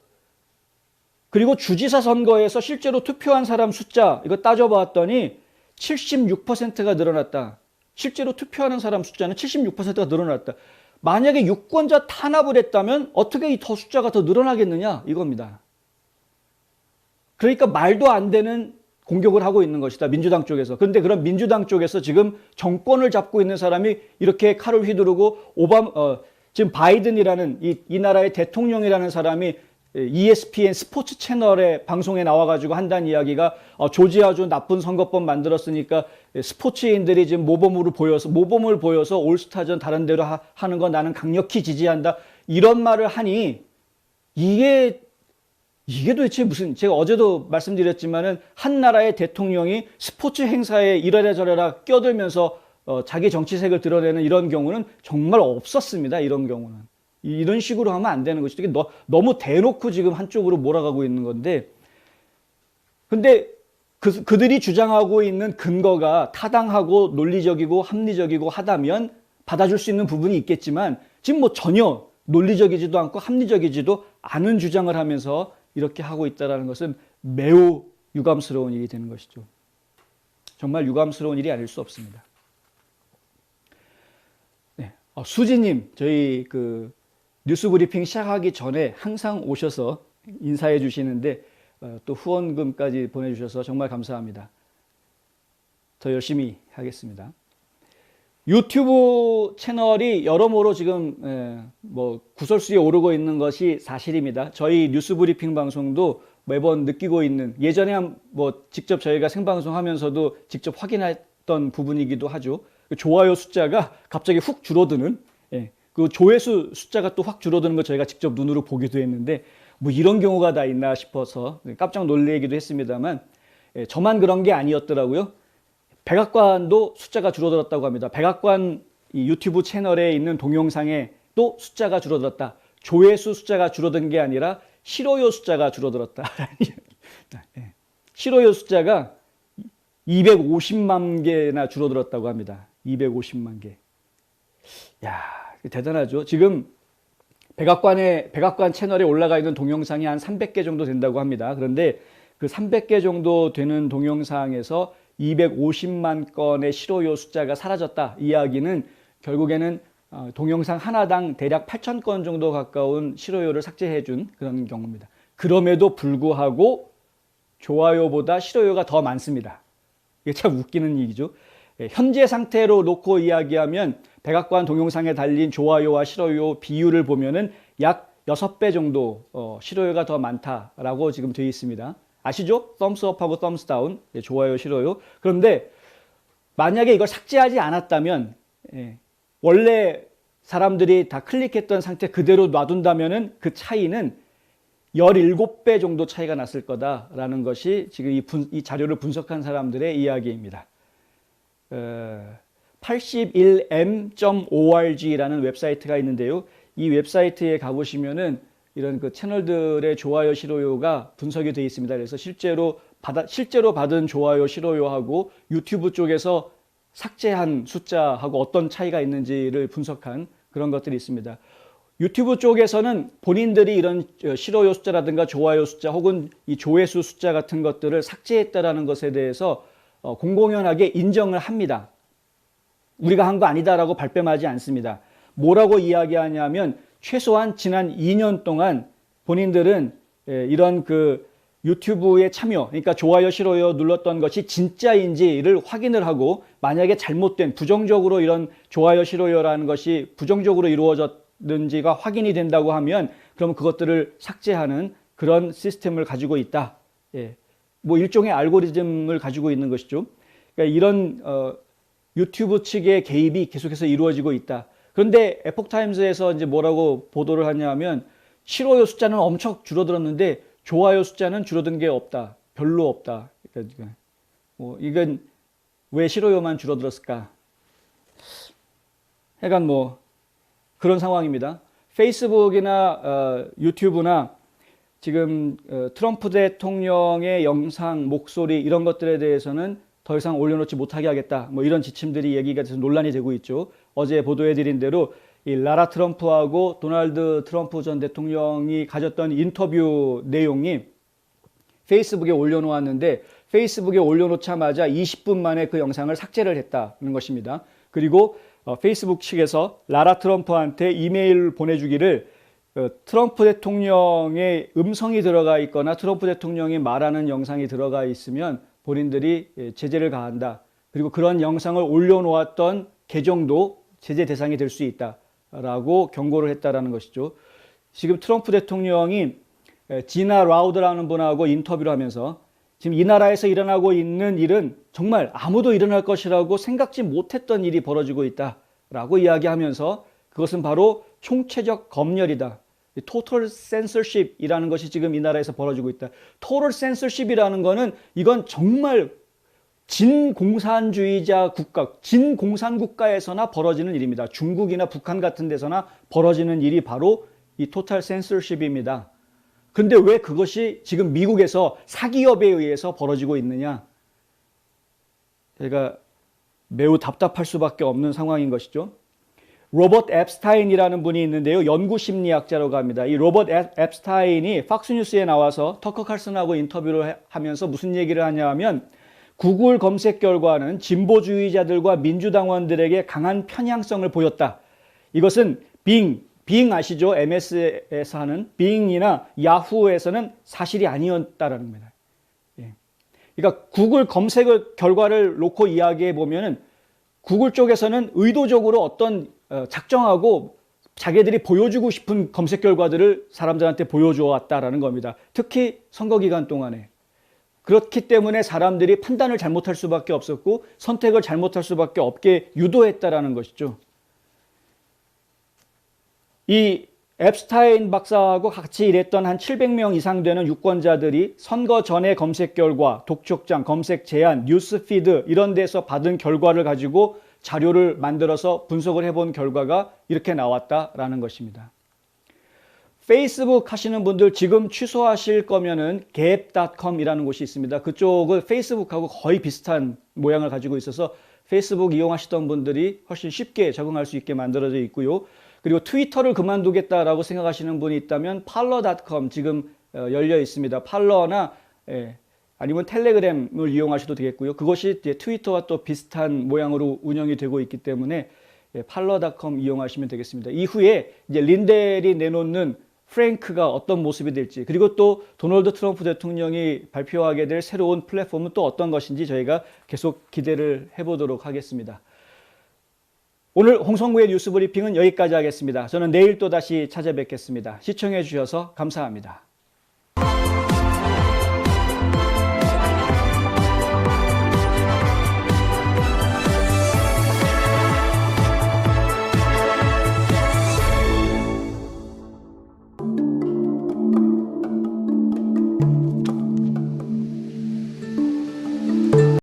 그리고 주지사 선거에서 실제로 투표한 사람 숫자 이거 따져봤더니 76%가 늘어났다. 실제로 투표하는 사람 숫자는 76%가 늘어났다. 만약에 유권자 탄압을 했다면 어떻게 더 숫자가 더 늘어나겠느냐 이겁니다. 그러니까 말도 안 되는 공격을 하고 있는 것이다. 민주당 쪽에서. 그런데 그런 민주당 쪽에서 지금 정권을 잡고 있는 사람이 이렇게 칼을 휘두르고 지금 바이든이라는 이 나라의 대통령이라는 사람이 ESPN 스포츠 채널의 방송에 나와가지고 한다는 이야기가 조지아주 나쁜 선거법 만들었으니까 스포츠인들이 지금 모범을 보여서 올스타전 다른 데로 하는 거 나는 강력히 지지한다. 이런 말을 하니 이게 도대체 무슨, 제가 어제도 말씀드렸지만은 한 나라의 대통령이 스포츠 행사에 이래라 저래라 껴들면서 자기 정치색을 드러내는 이런 경우는 정말 없었습니다. 이런 경우는. 이런 식으로 하면 안 되는 것이죠. 너무 대놓고 지금 한쪽으로 몰아가고 있는 건데, 근데 그들이 주장하고 있는 근거가 타당하고 논리적이고 합리적이고 하다면 받아줄 수 있는 부분이 있겠지만 지금 전혀 논리적이지도 않고 합리적이지도 않은 주장을 하면서 이렇게 하고 있다는 것은 매우 유감스러운 일이 되는 것이죠. 정말 유감스러운 일이 아닐 수 없습니다. 수지님, 저희 그 뉴스 브리핑 시작하기 전에 항상 오셔서 인사해 주시는데 또 후원금까지 보내주셔서 정말 감사합니다. 더 열심히 하겠습니다. 유튜브 채널이 여러모로 지금 뭐 구설수에 오르고 있는 것이 사실입니다. 저희 뉴스 브리핑 방송도 매번 느끼고 있는, 예전에 뭐 직접 저희가 생방송하면서도 직접 확인했던 부분이기도 하죠. 좋아요 숫자가 갑자기 훅 줄어드는, 그 조회수 숫자가 또 확 줄어드는 거 저희가 직접 눈으로 보기도 했는데 뭐 이런 경우가 다 있나 싶어서 깜짝 놀래기도 했습니다만, 저만 그런 게 아니었더라고요. 백악관도 숫자가 줄어들었다고 합니다. 백악관 이 유튜브 채널에 있는 동영상에 또 숫자가 줄어들었다. 조회수 숫자가 줄어든 게 아니라 실효요 숫자가 줄어들었다. 실효요 숫자가 250만 개나 줄어들었다고 합니다. 250만 개. 야, 대단하죠. 지금 백악관 채널에 올라가 있는 동영상이 한 300개 정도 된다고 합니다. 그런데 그 300개 정도 되는 동영상에서 250만 건의 실효요 숫자가 사라졌다. 이야기는 결국에는 동영상 하나당 대략 8,000건 정도 가까운 실효요를 삭제해 준 그런 경우입니다. 그럼에도 불구하고 좋아요보다 실효요가 더 많습니다. 이게 참 웃기는 얘기죠. 현재 상태로 놓고 이야기하면 백악관 동영상에 달린 좋아요와 실효요 비율을 보면은 약 6배 정도 실효요가 더 많다라고 지금 되어 있습니다. 아시죠? 썸스업하고 썸스다운, 좋아요, 싫어요. 그런데 만약에 이걸 삭제하지 않았다면, 원래 사람들이 다 클릭했던 상태 그대로 놔둔다면은 그 차이는 17배 정도 차이가 났을 거다라는 것이 지금 이 자료를 분석한 사람들의 이야기입니다. 81m.org라는 웹사이트가 있는데요. 이 웹사이트에 가보시면은 이런 그 채널들의 좋아요, 실효요가 분석이 되어 있습니다. 그래서 실제로 받은 좋아요, 실효요하고 유튜브 쪽에서 삭제한 숫자하고 어떤 차이가 있는지를 분석한 그런 것들이 있습니다. 유튜브 쪽에서는 본인들이 이런 실효요 숫자라든가 좋아요 숫자 혹은 이 조회수 숫자 같은 것들을 삭제했다라는 것에 대해서 공공연하게 인정을 합니다. 우리가 한 거 아니다라고 발뺌하지 않습니다. 뭐라고 이야기하냐면 최소한 지난 2년 동안 본인들은 이런 그 유튜브에 참여, 그러니까 좋아요, 싫어요 눌렀던 것이 진짜인지를 확인을 하고, 만약에 잘못된 부정적으로 이런 좋아요, 싫어요라는 것이 부정적으로 이루어졌는지가 확인이 된다고 하면 그럼 그것들을 삭제하는 그런 시스템을 가지고 있다. 뭐 일종의 알고리즘을 가지고 있는 것이죠. 그러니까 이런 유튜브 측의 개입이 계속해서 이루어지고 있다. 그런데 에폭타임즈에서 이제 뭐라고 보도를 하냐면 싫어요 숫자는 엄청 줄어들었는데 좋아요 숫자는 줄어든 게 없다. 별로 없다. 그러니까 뭐 이건 왜 싫어요만 줄어들었을까? 하여간 뭐 그런 상황입니다. 페이스북이나 유튜브나 지금 트럼프 대통령의 영상, 목소리 이런 것들에 대해서는 더 이상 올려놓지 못하게 하겠다. 뭐 이런 지침들이 얘기가 돼서 논란이 되고 있죠. 어제 보도해드린 대로 이 라라 트럼프하고 도널드 트럼프 전 대통령이 가졌던 인터뷰 내용이 페이스북에 올려놓았는데 페이스북에 올려놓자마자 20분 만에 그 영상을 삭제를 했다는 것입니다. 그리고 페이스북 측에서 라라 트럼프한테 이메일 보내주기를 트럼프 대통령의 음성이 들어가 있거나 트럼프 대통령이 말하는 영상이 들어가 있으면 본인들이 제재를 가한다. 그리고 그런 영상을 올려놓았던 계정도 제재 대상이 될 수 있다라고 경고를 했다라는 것이죠. 지금 트럼프 대통령이 지나 라우드라는 분하고 인터뷰를 하면서 지금 이 나라에서 일어나고 있는 일은 정말 아무도 일어날 것이라고 생각지 못했던 일이 벌어지고 있다라고 이야기하면서 그것은 바로 총체적 검열이다. 토털 센서십이라는 것이 지금 이 나라에서 벌어지고 있다. 토털 센서십이라는 거는 이건 정말 진공산주의자 국가, 진공산국가에서나 벌어지는 일입니다. 중국이나 북한 같은 데서나 벌어지는 일이 바로 이 토탈 센서십입니다. 근데 왜 그것이 지금 미국에서 사기업에 의해서 벌어지고 있느냐? 제가 매우 답답할 수밖에 없는 상황인 것이죠. 로버트 앱스타인이라는 분이 있는데요. 연구심리학자라고 합니다. 이 로버트 앱스타인이 팍스뉴스에 나와서 터커 칼슨하고 인터뷰를 하면서 무슨 얘기를 하냐 하면 구글 검색 결과는 진보주의자들과 민주당원들에게 강한 편향성을 보였다. 이것은 빙 아시죠? MS에서 하는 빙이나 야후에서는 사실이 아니었다라는 겁니다. 예. 그러니까 구글 검색을 결과를 놓고 이야기해 보면은 구글 쪽에서는 의도적으로 어떤 작정하고 자기들이 보여주고 싶은 검색 결과들을 사람들한테 보여주어 왔다라는 겁니다. 특히 선거 기간 동안에. 그렇기 때문에 사람들이 판단을 잘못할 수밖에 없었고 선택을 잘못할 수밖에 없게 유도했다라는 것이죠. 이 앱스타인 박사하고 같이 일했던 한 700명 이상 되는 유권자들이 선거 전의 검색 결과, 독촉장, 검색 제한, 뉴스피드 이런 데서 받은 결과를 가지고 자료를 만들어서 분석을 해본 결과가 이렇게 나왔다라는 것입니다. 페이스북 하시는 분들 지금 취소하실 거면은 gap.com이라는 곳이 있습니다. 그쪽은 페이스북하고 거의 비슷한 모양을 가지고 있어서 페이스북 이용하시던 분들이 훨씬 쉽게 적응할 수 있게 만들어져 있고요. 그리고 트위터를 그만두겠다라고 생각하시는 분이 있다면 parler.com 지금 열려 있습니다. parler나 아니면 텔레그램을 이용하셔도 되겠고요. 그것이 트위터와 또 비슷한 모양으로 운영이 되고 있기 때문에 parler.com 이용하시면 되겠습니다. 이후에 이제 린델이 내놓는 프랭크가 어떤 모습이 될지, 그리고 또 도널드 트럼프 대통령이 발표하게 될 새로운 플랫폼은 또 어떤 것인지 저희가 계속 기대를 해보도록 하겠습니다. 오늘 홍성구의 뉴스 브리핑은 여기까지 하겠습니다. 저는 내일 또 다시 찾아뵙겠습니다. 시청해 주셔서 감사합니다.